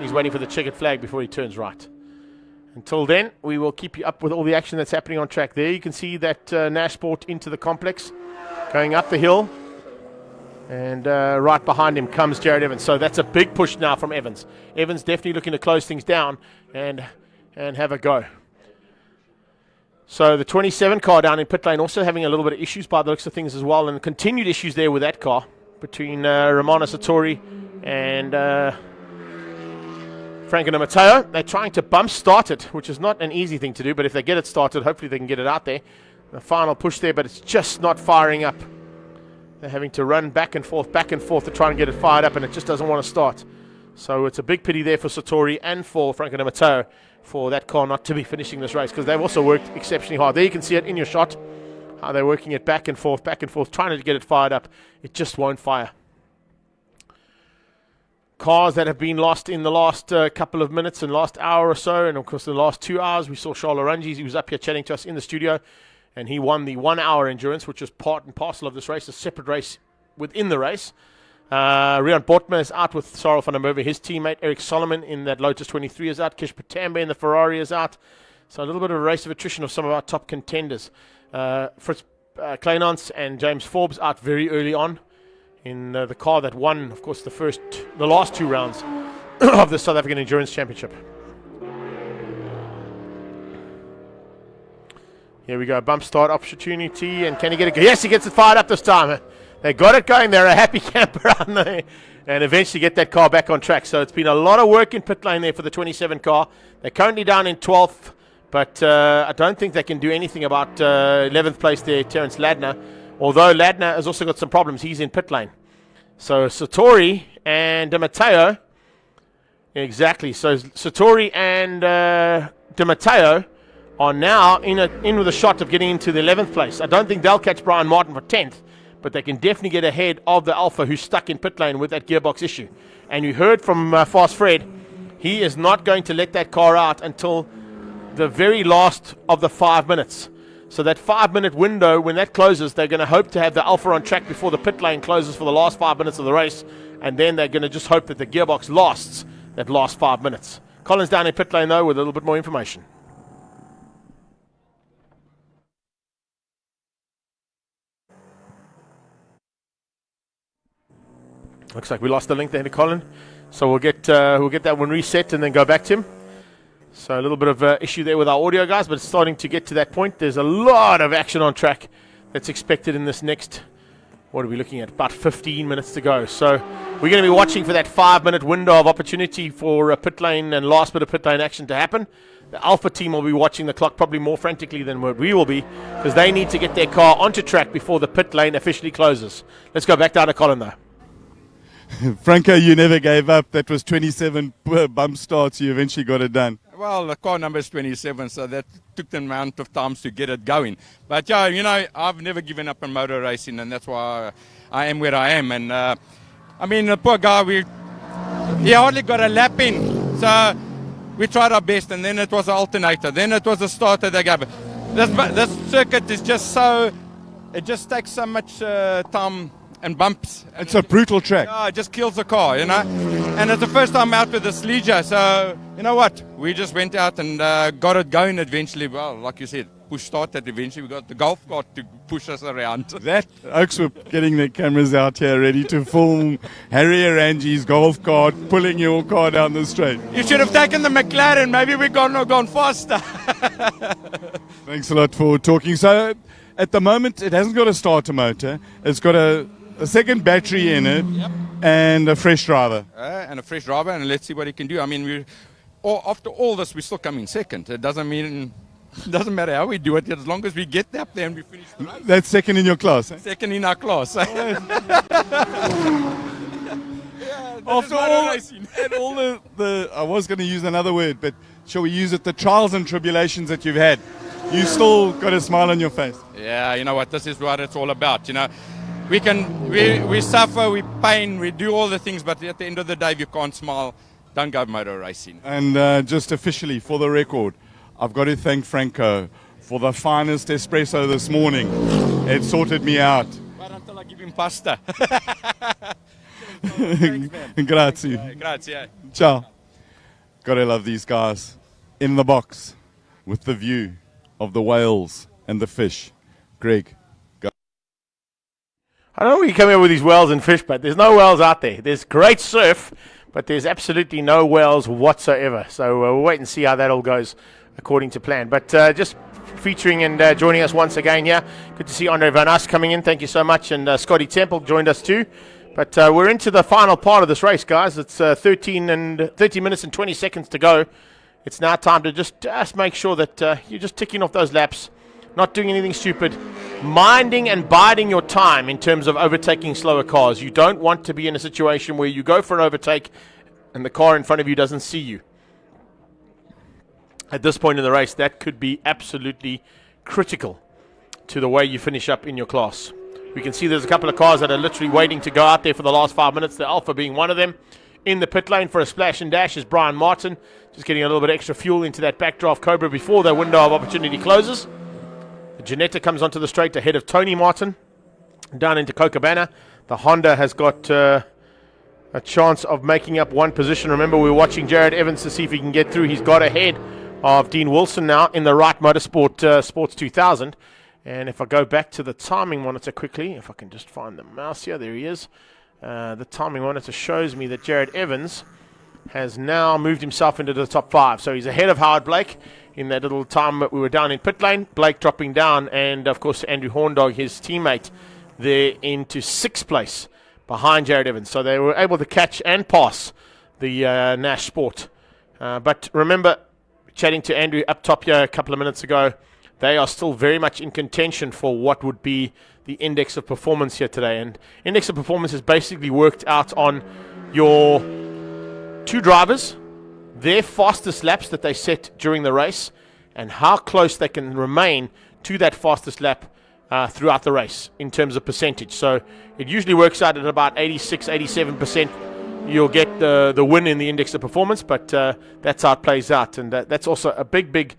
He's waiting for the checkered flag before he turns right. Until then, we will keep you up with all the action that's happening on track. There you can see that Nash Sport into the complex, going up the hill. And right behind him comes Jared Evans. So that's a big push now from Evans. Evans definitely looking to close things down and have a go. So the 27 car down in pit lane also having a little bit of issues by the looks of things as well. And continued issues there with that car between Romano Sartori and Franco Di Matteo. They're trying to bump start it, which is not an easy thing to do, but if they get it started, hopefully they can get it out there. The final push there, but it's just not firing up. They're having to run back and forth to try and get it fired up, and it just doesn't want to start. So it's a big pity there for Sartori and for Franco Di Matteo for that car not to be finishing this race, because they've also worked exceptionally hard. There you can see it in your shot, how they're working it back and forth, trying to get it fired up. It just won't fire. Cars that have been lost in the last couple of minutes and last hour or so, and of course the last 2 hours, we saw Charles Oranges. He was up here chatting to us in the studio, and he won the 1 hour endurance, which was part and parcel of this race, a separate race within the race. Rian Bortman is out with Sarel van der Merwe. His teammate Eric Solomon in that Lotus 23 is out. Kish Patambe in the Ferrari is out. So a little bit of a race of attrition of some of our top contenders. Fritz Kleinans and James Forbes out very early on in the car that won, of course, the last 2 rounds of the South African Endurance Championship. Here we go, bump start opportunity, and can he get it? Yes, he gets it fired up this time. They got it going. They're a happy camper, aren't they? And eventually get that car back on track. So it's been a lot of work in pit lane there for the 27 car. They're currently down in 12th, but I don't think they can do anything about 11th place there, Terence Ladner. Although Ladner has also got some problems. He's in pit lane. So Sartori and Di Matteo. Exactly. So Sartori and Di Matteo are now in with a shot of getting into the 11th place. I don't think they'll catch Brian Martin for 10th, but they can definitely get ahead of the Alpha, who's stuck in pit lane with that gearbox issue. And you heard from Fast Fred, he is not going to let that car out until the very last of the 5 minutes. So that 5-minute window, when that closes, they're going to hope to have the Alpha on track before the pit lane closes for the last 5 minutes of the race, and then they're going to just hope that the gearbox lasts that last 5 minutes. Colin's down in pit lane, though, with a little bit more information. Looks like we lost the link there to Colin, so we'll get that one reset and then go back to him. So a little bit of issue there with our audio, guys, but it's starting to get to that point. There's a lot of action on track that's expected in this next, what are we looking at, about 15 minutes to go. So we're going to be watching for that 5-minute window of opportunity for pit lane and last bit of pit lane action to happen. The Alpha team will be watching the clock probably more frantically than what we will be, because they need to get their car onto track before the pit lane officially closes. Let's go back down to Colin, though. Franco, you never gave up. That was 27 bump starts. You eventually got it done. Well, the car number is 27, so that took the amount of times to get it going. But yeah, you know, I've never given up on motor racing, and that's why I am where I am. And I mean, the poor guy, he hardly got a lap in. So we tried our best, and then it was an alternator. Then it was a starter they gave. This circuit is just so, it just takes so much time and bumps. It's a brutal track. Yeah, it just kills the car, you know. And it's the first time out with this leisure, so you know what? We just went out and got it going eventually. Well, like you said, push started eventually. We got the golf cart to push us around. That Oaks were getting their cameras out here ready to film Harry Arangi's golf cart pulling your car down the straight. You should have taken the McLaren. Maybe we gone faster. Thanks a lot for talking. So at the moment, it hasn't got a starter motor. It's got a second battery in it, yep, and a fresh driver. And a fresh driver, and let's see what he can do. I mean, after all this, we still come in second. It doesn't matter how we do it, as long as we get up there and we finish the race. That's second in your class. Eh? Second in our class. After all the I was going to use another word, but shall we use it? The trials and tribulations that you've had, you still got a smile on your face. Yeah, you know what? This is what it's all about. You know, we suffer, we pain, we do all the things, but at the end of the day, if you can't smile, don't go motor racing. And just officially, for the record, I've got to thank Franco for the finest espresso this morning. It sorted me out. But until I give him pasta. Grazie. Grazie. Ciao. Gotta love these guys. In the box with the view of the whales and the fish. Greg. I don't know where you come here with these whales and fish, but there's no whales out there. There's great surf, but there's absolutely no whales whatsoever. So we'll wait and see how that all goes according to plan. But just featuring and joining us once again here. Good to see Andre Van As coming in. Thank you so much. And Scotty Temple joined us too. But we're into the final part of this race, guys. It's 30 minutes and 20 seconds to go. It's now time to just make sure that you're just ticking off those laps, not doing anything stupid, minding and biding your time in terms of overtaking slower cars. You don't want to be in a situation where you go for an overtake and the car in front of you doesn't see you. At this point in the race, that could be absolutely critical to the way you finish up in your class. We can see there's a couple of cars that are literally waiting to go out there for the last 5 minutes, the Alpha being one of them. In the pit lane for a splash and dash is Brian Martin, just getting a little bit extra fuel into that backdraft Cobra before the window of opportunity closes. Janetta comes onto the straight ahead of Tony Martin. Down into Cochabana, the Honda has got a chance of making up one position. Remember, we're watching Jared Evans to see if he can get through. He's got ahead of Dean Wilson now in the right Motorsport Sports 2000. And if I go back to the timing monitor quickly, if I can just find the mouse here, there he is. The timing monitor shows me that Jared Evans has now moved himself into the top 5. So he's ahead of Howard Blake in that little time that we were down in pit lane. Blake dropping down, and of course Andrew Horndog, his teammate, there into 6th place behind Jared Evans. So they were able to catch and pass the Nash Sport. But remember, chatting to Andrew up top here a couple of minutes ago, they are still very much in contention for what would be the index of performance here today. And index of performance is basically worked out on your 2 drivers, their fastest laps that they set during the race, and how close they can remain to that fastest lap throughout the race in terms of percentage. So it usually works out at about 86, 87%. You'll get the win in the index of performance, but that's how it plays out. And that's also a big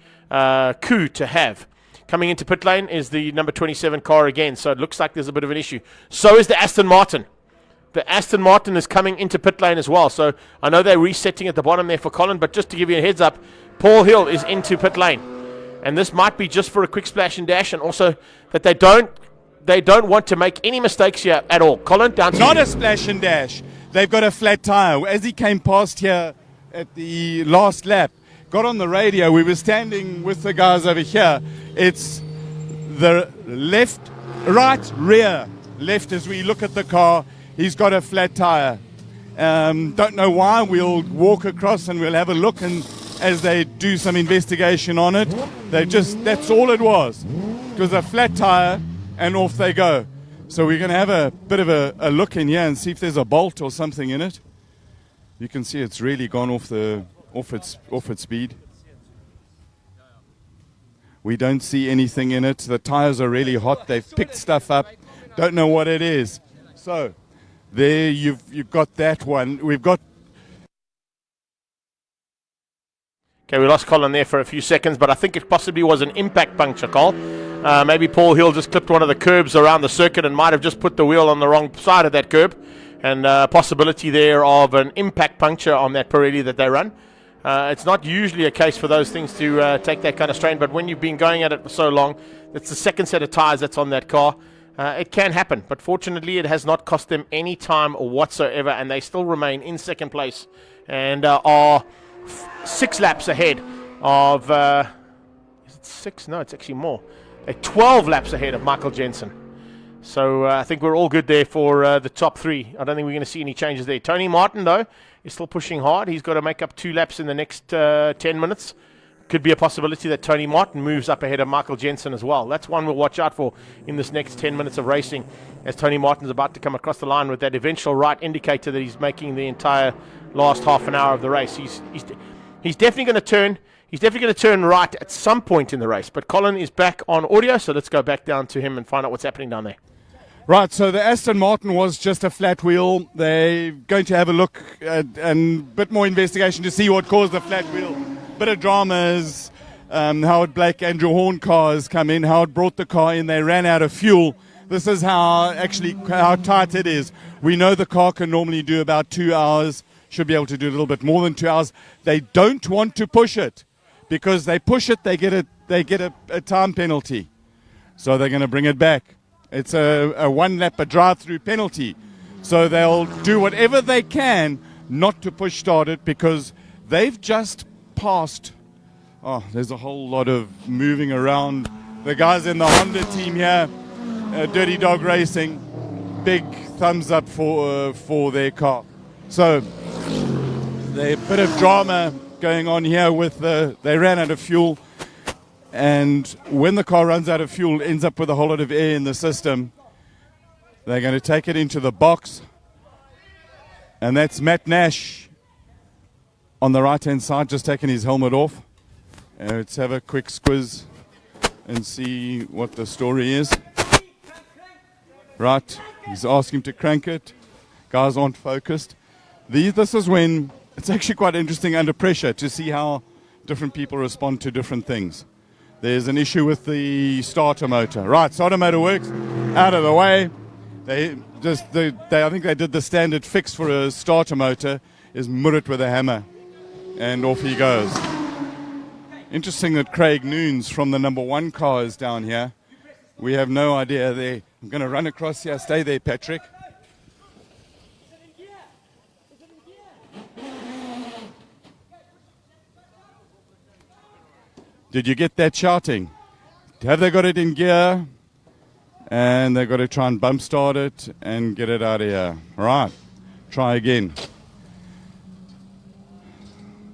coup to have coming into pit lane is the number 27 car again, so it looks like there's a bit of an issue. So is the Aston Martin. The Aston Martin is coming into pit lane as well, so I know they're resetting at the bottom there for Colin, but just to give you a heads up, Paul Hill is into pit lane. And this might be just for a quick splash and dash, and also that they don't want to make any mistakes here at all. Colin, down to Not you. a splash and dash. They've got a flat tire. As he came past here at the last lap, got on the radio. We were standing with the guys over here. It's the left, right, rear. Left as we look at the car. He's got a flat tire. Don't know why. We'll walk across and we'll have a look, and as they do some investigation on it, that's all it was. It was a flat tire and off they go. So we're going to have a bit of a look in here and see if there's a bolt or something in it. You can see it's really gone off its speed. We don't see anything in it. The tires are really hot. They've picked stuff up. Don't know what it is. So there you've got that one. We've got. Okay, we lost Colin there for a few seconds, but I think it possibly was an impact puncture, Cole. Maybe Paul Hill just clipped one of the curbs around the circuit and might have just put the wheel on the wrong side of that curb. And possibility there of an impact puncture on that Pirelli that they run. It's not usually a case for those things to take that kind of strain, but when you've been going at it for so long, it's the second set of tyres that's on that car. It can happen, but fortunately it has not cost them any time whatsoever, and they still remain in second place and are 6 laps ahead of... is it 6? No, it's actually more. They're 12 laps ahead of Michael Jensen. So I think we're all good there for the top 3. I don't think we're going to see any changes there. Tony Martin, though, is still pushing hard. He's got to make up 2 laps in the next 10 minutes. Could be a possibility that Tony Martin moves up ahead of Michael Jensen as well. That's one we'll watch out for in this next 10 minutes of racing, as Tony Martin's about to come across the line with that eventual right indicator that he's making the entire last half an hour of the race. He's definitely going to turn. He's definitely going to turn right at some point in the race. But Colin is back on audio, so let's go back down to him and find out what's happening down there. Right, so the Aston Martin was just a flat wheel. They're going to have a look and a bit more investigation to see what caused the flat wheel. Bit of drama as Howard Blake, Andrew Horn cars come in. Howard brought the car in. They ran out of fuel. This is how tight it is. We know the car can normally do about 2 hours. Should be able to do a little bit more than 2 hours. They don't want to push it, because they push it, they get a time penalty. So they're going to bring it back. It's a 1 lap, a drive-through penalty. So they'll do whatever they can not to push start it, because they've just passed. Oh, there's a whole lot of moving around. The guys in the Honda team here, Dirty Dog Racing, big thumbs up for their car. So there's a bit of drama going on here with they ran out of fuel, and when the car runs out of fuel, it ends up with a whole lot of air in the system. They're going to take it into the box, and that's Matt Nash on the right hand side, just taking his helmet off. Let's have a quick squiz and see what the story is. Right, he's asking to crank it. Guys aren't focused. This is when it's actually quite interesting under pressure to see how different people respond to different things. There's an issue with the starter motor. Right, starter motor works. Out of the way. I think they did the standard fix for a starter motor is mur it with a hammer. And off he goes. Interesting that Craig Noons from the number 1 car is down here. We have no idea there. I'm going to run across here. Stay there, Patrick. Did you get that shouting? Have they got it in gear? And they've got to try and bump start it and get it out of here. Right. Try again.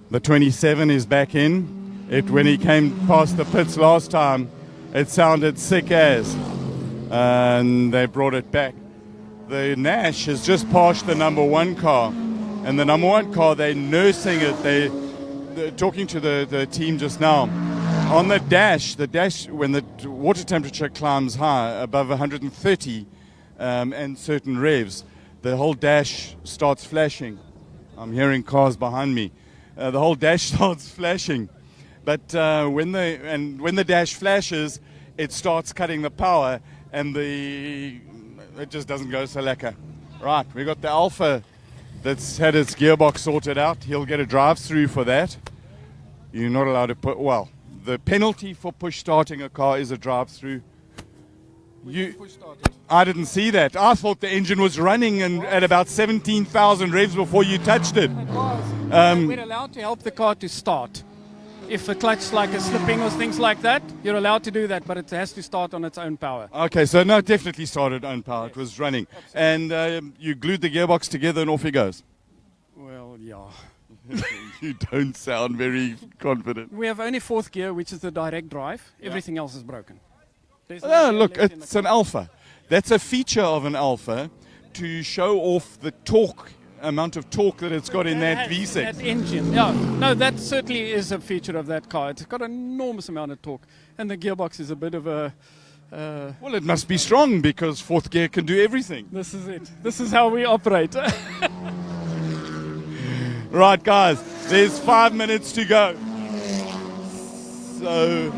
The 27 is back in. When he came past the pits last time, it sounded sick as. And they brought it back. The Nash has just passed the number 1 car. And the number 1 car, they're nursing it. They're talking to the team just now. On the dash, when the water temperature climbs high, above 130 and certain revs, the whole dash starts flashing. I'm hearing cars behind me. The whole dash starts flashing. But when the dash flashes, it starts cutting the power, and it just doesn't go so lekker. Right, we got the Alpha that's had its gearbox sorted out. He'll get a drive-through for that. You're not allowed to put, well, the penalty for push starting a car is a drive-through. I didn't see that. I thought the engine was running and at about 17,000 revs before you touched it. We're allowed to help the car to start. If the clutch like is slipping or things like that, you're allowed to do that, but it has to start on its own power. Okay, so no, it definitely started own power. It was running. Absolutely. And you glued the gearbox together and off he goes. Well, yeah. You don't sound very confident. We have only fourth gear, which is the direct drive. Everything else is broken. Look, it's an Alpha. That's a feature of an Alpha to show off the torque, amount of torque that it's got in that V6. That engine, yeah. No, that certainly is a feature of that car. It's got an enormous amount of torque. And the gearbox is a bit of a... well, it must be strong because fourth gear can do everything. This is it. This is how we operate. Right, guys, there's 5 minutes to go. So...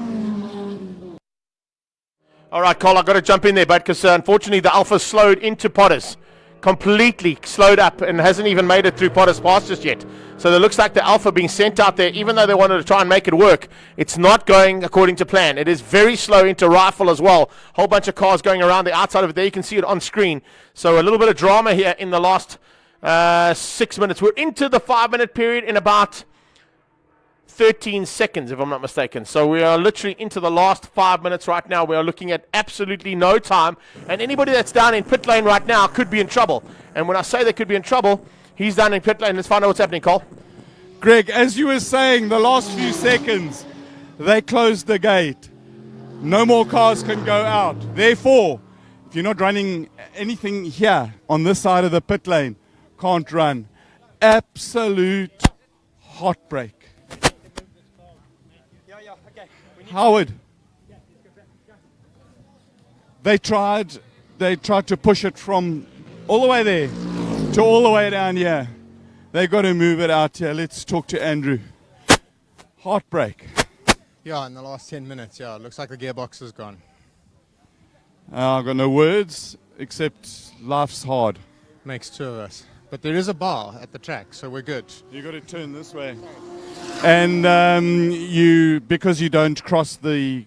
All right, Cole, I've got to jump in there, but because unfortunately the Alpha slowed into Potters. Completely slowed up and hasn't even made it through Potters Pass just yet. So it looks like the Alpha being sent out there, even though they wanted to try and make it work, it's not going according to plan. It is very slow into Rifle as well. Whole bunch of cars going around the outside of it there. You can see it on screen. So a little bit of drama here in the last 6 minutes. We're into the 5-minute period in about 13 seconds, if I'm not mistaken. So we are literally into the last 5 minutes right now. We are looking at absolutely no time. And anybody that's down in pit lane right now could be in trouble. And when I say they could be in trouble, he's down in pit lane. Let's find out what's happening, Cole. Greg, as you were saying, the last few seconds, they closed the gate. No more cars can go out. Therefore, if you're not running anything here on this side of the pit lane, can't run. Absolute heartbreak. Howard, they tried to push it from all the way there to all the way down here. They got to move it out here. Let's talk to Andrew. Heartbreak. Yeah, in the last 10 minutes, yeah, it looks like the gearbox is gone. I've got no words except life's hard. Makes two of us. But there is a bar at the track, so we're good. You got to turn this way. And because you don't cross take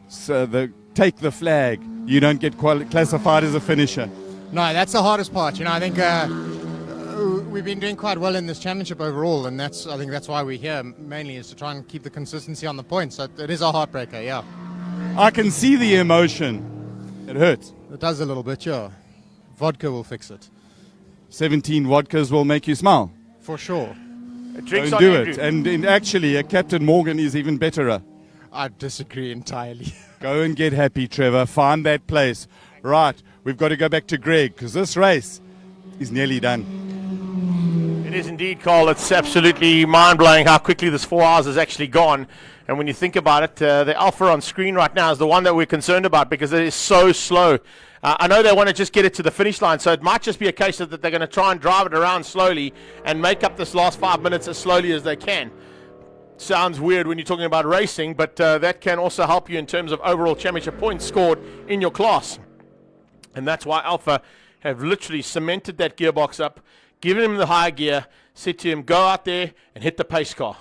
the flag, you don't get classified as a finisher. No, that's the hardest part. You know, I think we've been doing quite well in this championship overall, and I think that's why we're here mainly, is to try and keep the consistency on the points. So it is a heartbreaker, yeah. I can see the emotion. It hurts. It does a little bit, yeah. Vodka will fix it. 17 vodkas will make you smile. For sure. Don't do it. And actually, a Captain Morgan is even betterer. I disagree entirely. Go and get happy, Trevor. Find that place. Right, we've got to go back to Greg because this race is nearly done. It is indeed, Cole. It's absolutely mind-blowing how quickly this 4 hours has actually gone. And when you think about it, the Alpha on screen right now is the one that we're concerned about because it is so slow. I know they want to just get it to the finish line, so it might just be a case that they're going to try and drive it around slowly and make up this last 5 minutes as slowly as they can. Sounds weird when you're talking about racing, but that can also help you in terms of overall championship points scored in your class. And that's why Alpha have literally cemented that gearbox up, given him the higher gear, said to him, go out there and hit the pace car.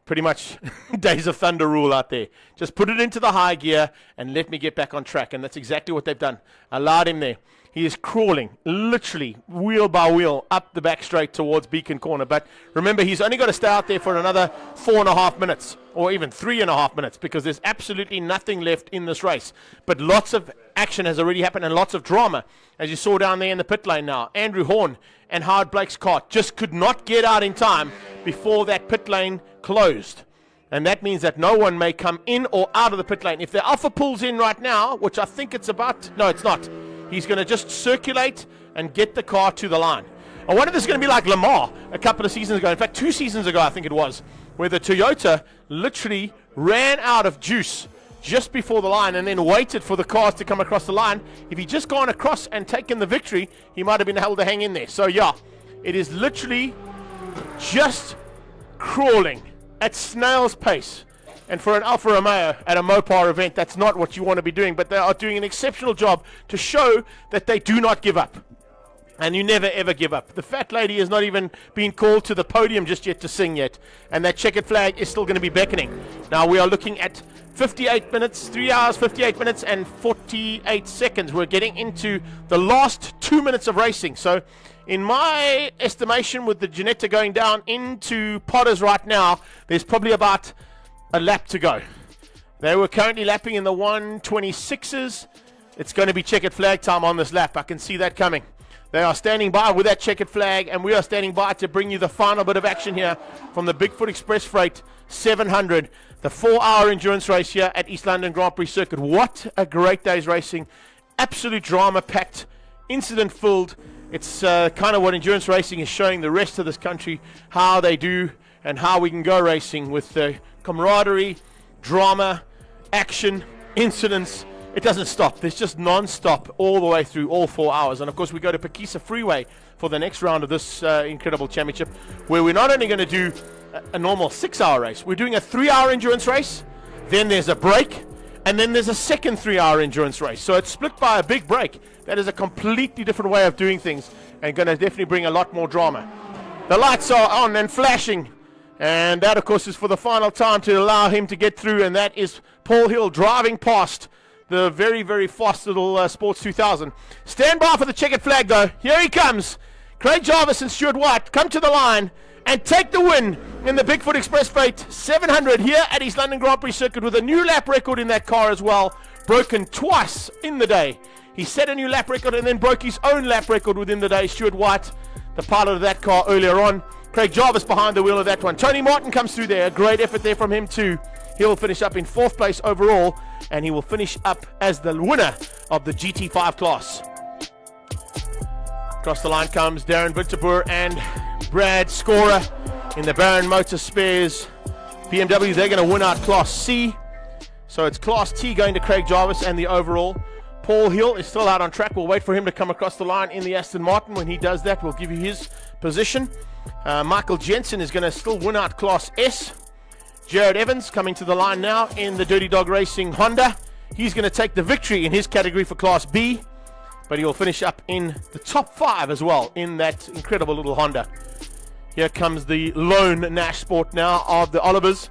Pretty much Days of Thunder rule out there. Just put it into the high gear and let me get back on track. And that's exactly what they've done. Allowed him there. He is crawling, literally, wheel by wheel, up the back straight towards Beacon Corner. But remember, he's only got to stay out there for another 4.5 minutes, or even 3.5 minutes, because there's absolutely nothing left in this race. But lots of action has already happened and lots of drama, as you saw down there in the pit lane now. Andrew Horn and Howard Blake's car just could not get out in time before that pit lane closed. And that means that no one may come in or out of the pit lane. If the Alpha pulls in right now, which I think it's about, no, it's not. He's going to just circulate and get the car to the line. I wonder if this is going to be like Le Mans a couple of seasons ago. In fact, 2 seasons ago, I think it was, where the Toyota literally ran out of juice just before the line and then waited for the cars to come across the line. If he'd just gone across and taken the victory, he might have been able to hang in there. So, yeah, it is literally just crawling at snail's pace And for an Alfa Romeo at a Mopar event, that's not what you want to be doing. But they are doing an exceptional job to show that they do not give up. And you never, ever give up. The fat lady has not even been called to the podium just yet to sing yet. And that checkered flag is still going to be beckoning. Now we are looking at 58 minutes, 3 hours, 58 minutes and 48 seconds. We're getting into the last 2 minutes of racing. So in my estimation, with the Ginetta going down into Potters right now, there's probably about a lap to go. They were currently lapping in the 126s. It's going to be checkered flag time on this lap. I can see that coming. They are standing by with that checkered flag, and we are standing by to bring you the final bit of action here from the Bigfoot Express Freight 700, the 4-hour endurance race here at East London Grand Prix Circuit. What a great day's racing. Absolute drama-packed, incident-filled. It's kind of what endurance racing is showing the rest of this country, how they do and how we can go racing with camaraderie, drama, action, incidents. It doesn't stop. There's just non-stop all the way through all 4 hours. And of course we go to Pakisa Freeway for the next round of this incredible championship, where we're not only going to do a normal 6-hour race, we're doing a 3-hour endurance race, then there's a break, and then there's a second 3-hour endurance race. So it's split by a big break. That is a completely different way of doing things and going to definitely bring a lot more drama. The lights are on and flashing, and that of course is for the final time to allow him to get through, and that is Paul Hill driving past the very, very fast little Sports 2000. Stand by for the checkered flag, though. Here he comes. Craig Jarvis and Stuart White come to the line and take the win in the Bigfoot Express Freight 700 here at East London Grand Prix Circuit, with a new lap record in that car as well, broken twice in the day. He set a new lap record and then broke his own lap record within the day. Stuart White, the pilot of that car earlier on. Craig Jarvis behind the wheel of that one. Tony Martin comes through there. A great effort there from him too. He'll finish up in 4th place overall, and he will finish up as the winner of the GT5 class. Across the line comes Darren Winterboer and Brad Scorer in the Baron Motor Spares BMW. They're going to win out Class C. So it's Class T going to Craig Jarvis and the overall. Paul Hill is still out on track. We'll wait for him to come across the line in the Aston Martin. When he does that, we'll give you his position. Michael Jensen is going to still win out Class S. Jared Evans coming to the line now in the Dirty Dog Racing Honda. He's going to take the victory in his category for Class B, but he will finish up in the top 5 as well in that incredible little Honda. Here comes the lone Nash Sport now of the Olivers.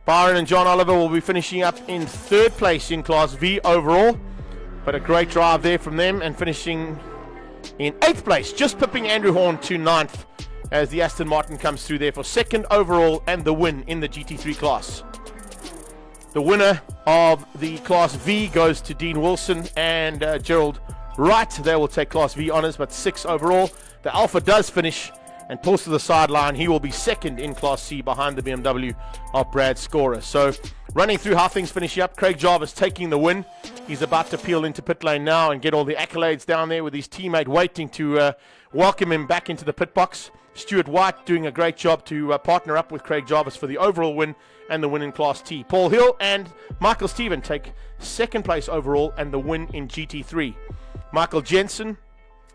Byron and John Oliver will be finishing up in 3rd place in Class V overall, but a great drive there from them, and finishing in 8th place, just pipping Andrew Horn to 9th. As the Aston Martin comes through there for 2nd overall and the win in the GT3 class. The winner of the Class V goes to Dean Wilson and Gerald Wright. They will take Class V honours, but 6 overall. The Alpha does finish and pulls to the sideline. He will be 2nd in Class C behind the BMW of Brad Scorer. So running through how things finish up, Craig Jarvis taking the win. He's about to peel into pit lane now and get all the accolades down there with his teammate waiting to welcome him back into the pit box. Stuart White doing a great job to partner up with Craig Jarvis for the overall win and the win in Class T. Paul Hill and Michael Stephen take 2nd place overall and the win in GT3. Michael Jensen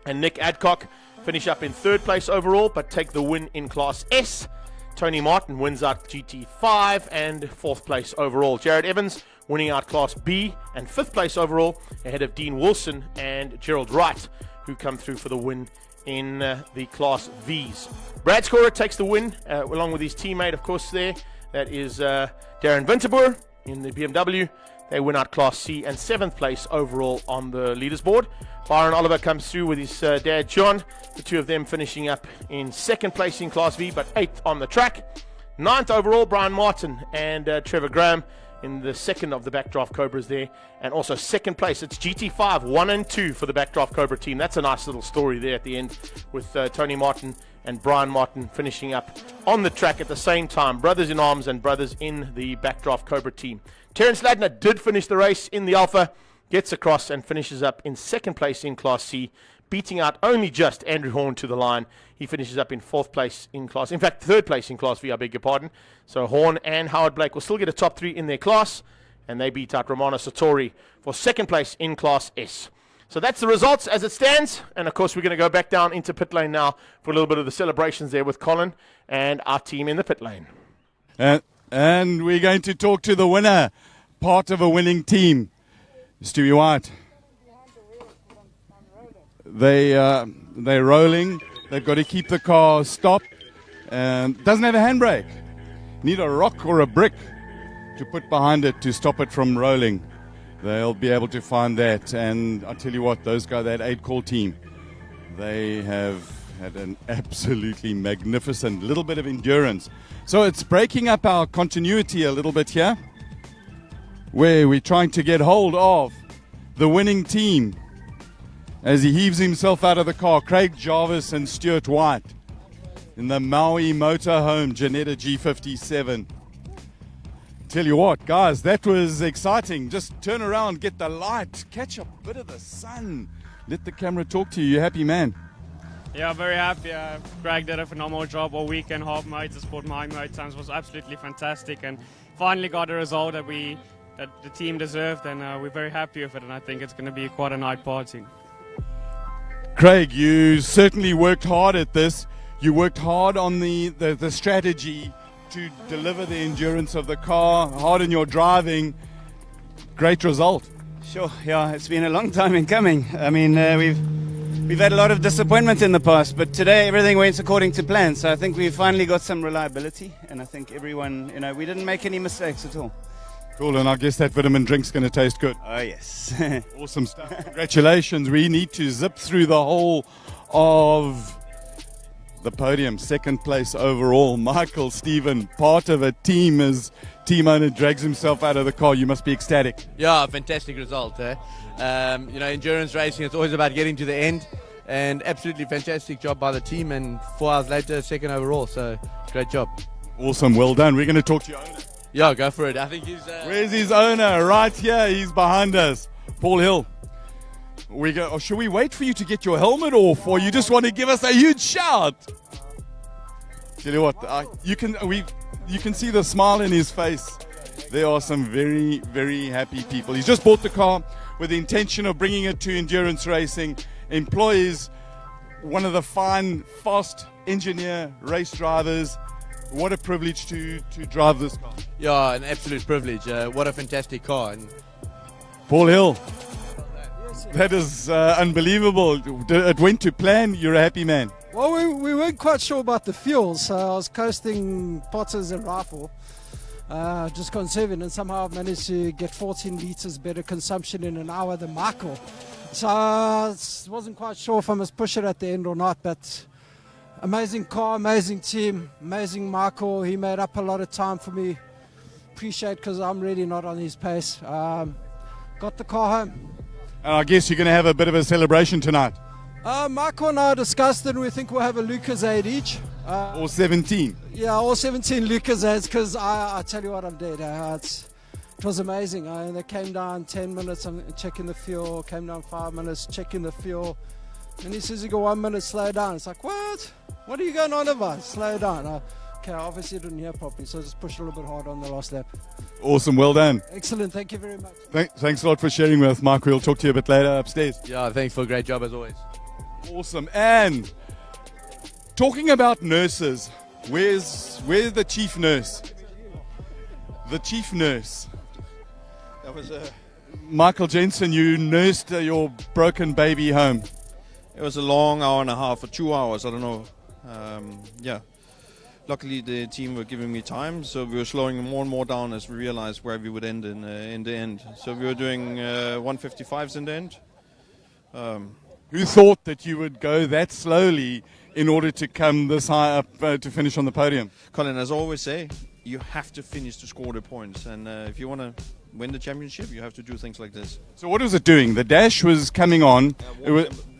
and Nick Adcock finish up in 3rd place overall, but take the win in Class S. Tony Martin wins out GT5 and 4th place overall. Jared Evans winning out Class B and 5th place overall, ahead of Dean Wilson and Gerald Wright, who come through for the win in the Class Vs. Brad Scorer takes the win, along with his teammate, of course, there. That is Darren Winterboer in the BMW. They win out Class C and 7th place overall on the leaders board. Byron Oliver comes through with his dad, John. The two of them finishing up in 2nd place in Class V, but 8th on the track. 9th overall, Brian Martin and Trevor Graham in the 2nd of the Backdraft Cobras there. And also 2nd place, it's GT5, 1 and 2 for the Backdraft Cobra team. That's a nice little story there at the end, with Tony Martin and Brian Martin finishing up on the track at the same time. Brothers in arms and brothers in the Backdraft Cobra team. Terence Ladner did finish the race in the Alpha, gets across and finishes up in 2nd place in Class C, beating out only just Andrew Horn to the line. He finishes up in 4th place in Class, in fact 3rd place in Class V, I beg your pardon. So Horn and Howard Blake will still get a top 3 in their class, and they beat out Romano Sartori for 2nd place in Class S. So that's the results as it stands, and of course we're going to go back down into pit lane now for a little bit of the celebrations there with Colin and our team in the pit lane. And we're going to talk to the winner, part of a winning team. Stewie White. They're rolling. They've got to keep the car stopped. And doesn't have a handbrake. Need a rock or a brick to put behind it to stop it from rolling. They'll be able to find that. And I tell you what, those guys, that 8-call team, they have had an absolutely magnificent little bit of endurance. So it's breaking up our continuity a little bit here, where we're trying to get hold of the winning team as he heaves himself out of the car. Craig Jarvis and Stuart White in the Maui motorhome Janetta G57. Tell you what, guys, that was exciting. Just turn around, get the light, catch a bit of the sun. Let the camera talk to you. You happy, man? Yeah, very happy. Greg did a phenomenal job all weekend. Half Motorsport, my times was absolutely fantastic, and finally got a result that the team deserved, and we're very happy with it. And I think it's going to be quite a night party. Craig, you certainly worked hard at this. You worked hard on the strategy to deliver the endurance of the car, hard in your driving. Great result. Sure, yeah, it's been a long time in coming. I mean, we've had a lot of disappointment in the past, but today everything went according to plan. So I think we finally got some reliability, and I think everyone, we didn't make any mistakes at all. Cool, and I guess that vitamin drink's going to taste good. Oh, yes. Awesome stuff. Congratulations. We need to zip through the whole of the podium. Second place overall. Michael Stephen, part of a team as team owner, drags himself out of the car. You must be ecstatic. Yeah, fantastic result. Endurance racing, it's always about getting to the end, and absolutely fantastic job by the team, and 4 hours later, second overall, so great job. Awesome, well done. We're going to talk to your owner. Yeah, go for it. I think he's... Where's his owner? Right here, he's behind us. Paul Hill. Or should we wait for you to get your helmet off, or you just want to give us a huge shout? Tell you what, you can see the smile in his face. There are some very, very happy people. He's just bought the car with the intention of bringing it to endurance racing. Employs one of the fine, fast engineer race drivers. What a privilege to drive this car. Yeah, an absolute privilege. What a fantastic car. And Paul Hill. That is unbelievable. It went to plan. You're a happy man. Well, we weren't quite sure about the fuel, so I was coasting Potters and Rifle, just conserving, and somehow I've managed to get 14 litres better consumption in an hour than Michael. So I wasn't quite sure if I must push it at the end or not, but amazing car, amazing team, amazing Michael. He made up a lot of time for me. Appreciate, because I'm really not on his pace. Got the car home. And I guess you're going to have a bit of a celebration tonight. Michael and I discussed it, and we think we'll have a Lucasade each. Or 17. Yeah, all 17 Lucasades, because I tell you what, I'm dead. It was amazing. They came down 10 minutes, I'm checking the fuel, came down 5 minutes, checking the fuel. And he says, you got 1 minute, slow down. It's like, what? What are you going on about? Slow down. Okay, I obviously didn't hear properly, so I just pushed a little bit hard on the last lap. Awesome, well done. Excellent, thank you very much. Thanks a lot for sharing with us, Mike. We'll talk to you a bit later upstairs. Yeah, thanks for a great job as always. Awesome. And talking about nurses, where's the chief nurse? The chief nurse. That was Michael Jensen, you nursed your broken baby home. It was a long hour and a half, or 2 hours, I don't know. Luckily the team were giving me time, so we were slowing more and more down as we realized where we would end in the end. So we were doing 155s in the end. Who thought that you would go that slowly in order to come this high up to finish on the podium? Colin, as I always say, you have to finish to score the points, and if you want to win the championship, you have to do things like this. So what was it doing? The dash was coming on.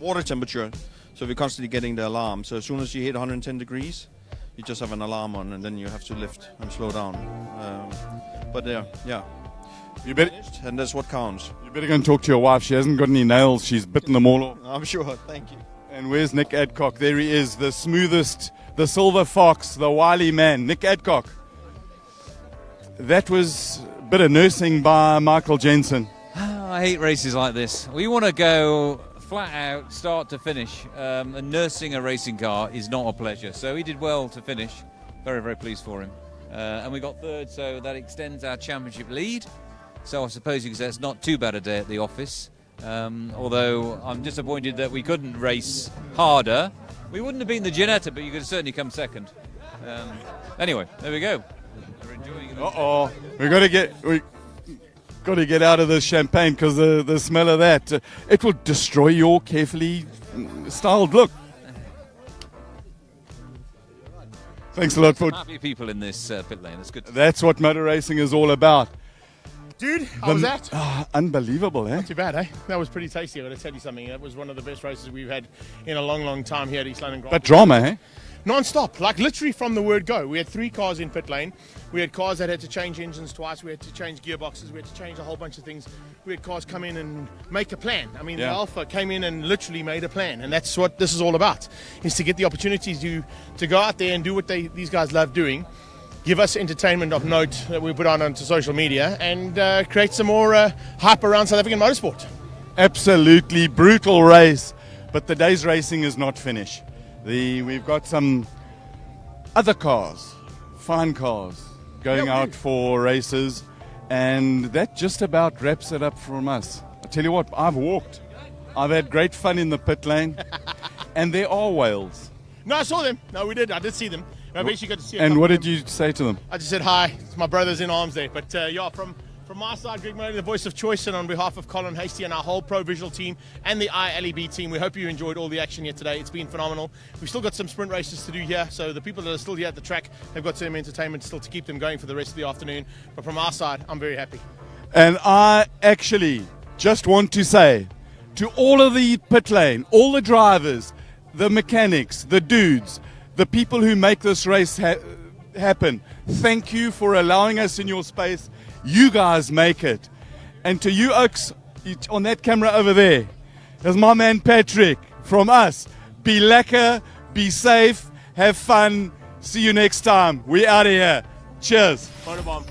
Water temperature, so we're constantly getting the alarm. So as soon as you hit 110 degrees, you just have an alarm on, and then you have to lift and slow down. You better, and that's what counts. You better go and talk to your wife. She hasn't got any nails. She's bitten them all off. I'm sure. Thank you. And where's Nick Adcock? There he is, the smoothest, the silver fox, the wily man, Nick Adcock. That was a bit of nursing by Michael Jensen. I hate races like this. We want to go flat out, start to finish. And nursing a racing car is not a pleasure. So he did well to finish. Very, very pleased for him. and we got third, so that extends our championship lead. So I suppose you could say it's not too bad a day at the office. Although I'm disappointed that we couldn't race harder. We wouldn't have been the Ginetta, but you could have certainly come second. Anyway, there we go. We're enjoying it. Uh-oh. We got to get out of this champagne, because the smell of that, it will destroy your carefully styled look. Thanks a lot for... Happy people in this pit lane. It's good. That's what motor racing is all about. Dude, how was that? Unbelievable, eh? Not too bad, eh? That was pretty tasty. I'm going to tell you something. That was one of the best races we've had in a long, long time here at East London Grand But Prix. drama, eh? Non-stop, like literally from the word go. We had 3 cars in pit lane. We had cars that had to change engines twice. We had to change gearboxes. We had to change a whole bunch of things. We had cars come in and make a plan. I mean, the Alpha came in and literally made a plan, and that's what this is all about, is to get the opportunities to go out there and do what these guys love doing, give us entertainment of note that we put on onto social media, and create some more hype around South African motorsport. Absolutely brutal race, but the day's racing is not finished. We've got some other cars, fine cars, going out for races, and that just about wraps it up from us. I tell you what, I've walked. I've had great fun in the pit lane, and there are whales. No, I saw them. No, we did. I did see them. I basically got to see a And couple what of did you say to them? I just said hi. It's my brothers in arms there. But yeah, from my side, Greg Maloney, the voice of choice, and on behalf of Colin Hasty and our whole Pro Visual team and the ILEB team, we hope you enjoyed all the action here today. It's been phenomenal. We've still got some sprint races to do here, so the people that are still here at the track have got some entertainment still to keep them going for the rest of the afternoon. But from our side, I'm very happy. And I actually just want to say to all of the pit lane, all the drivers, the mechanics, the dudes, the people who make this race happen, thank you for allowing us in your space. You guys make it. And to you oaks on that camera over there, there's my man Patrick from us. Be lekker, be safe, have fun. See you next time. We out of here. Cheers. Motorbomb.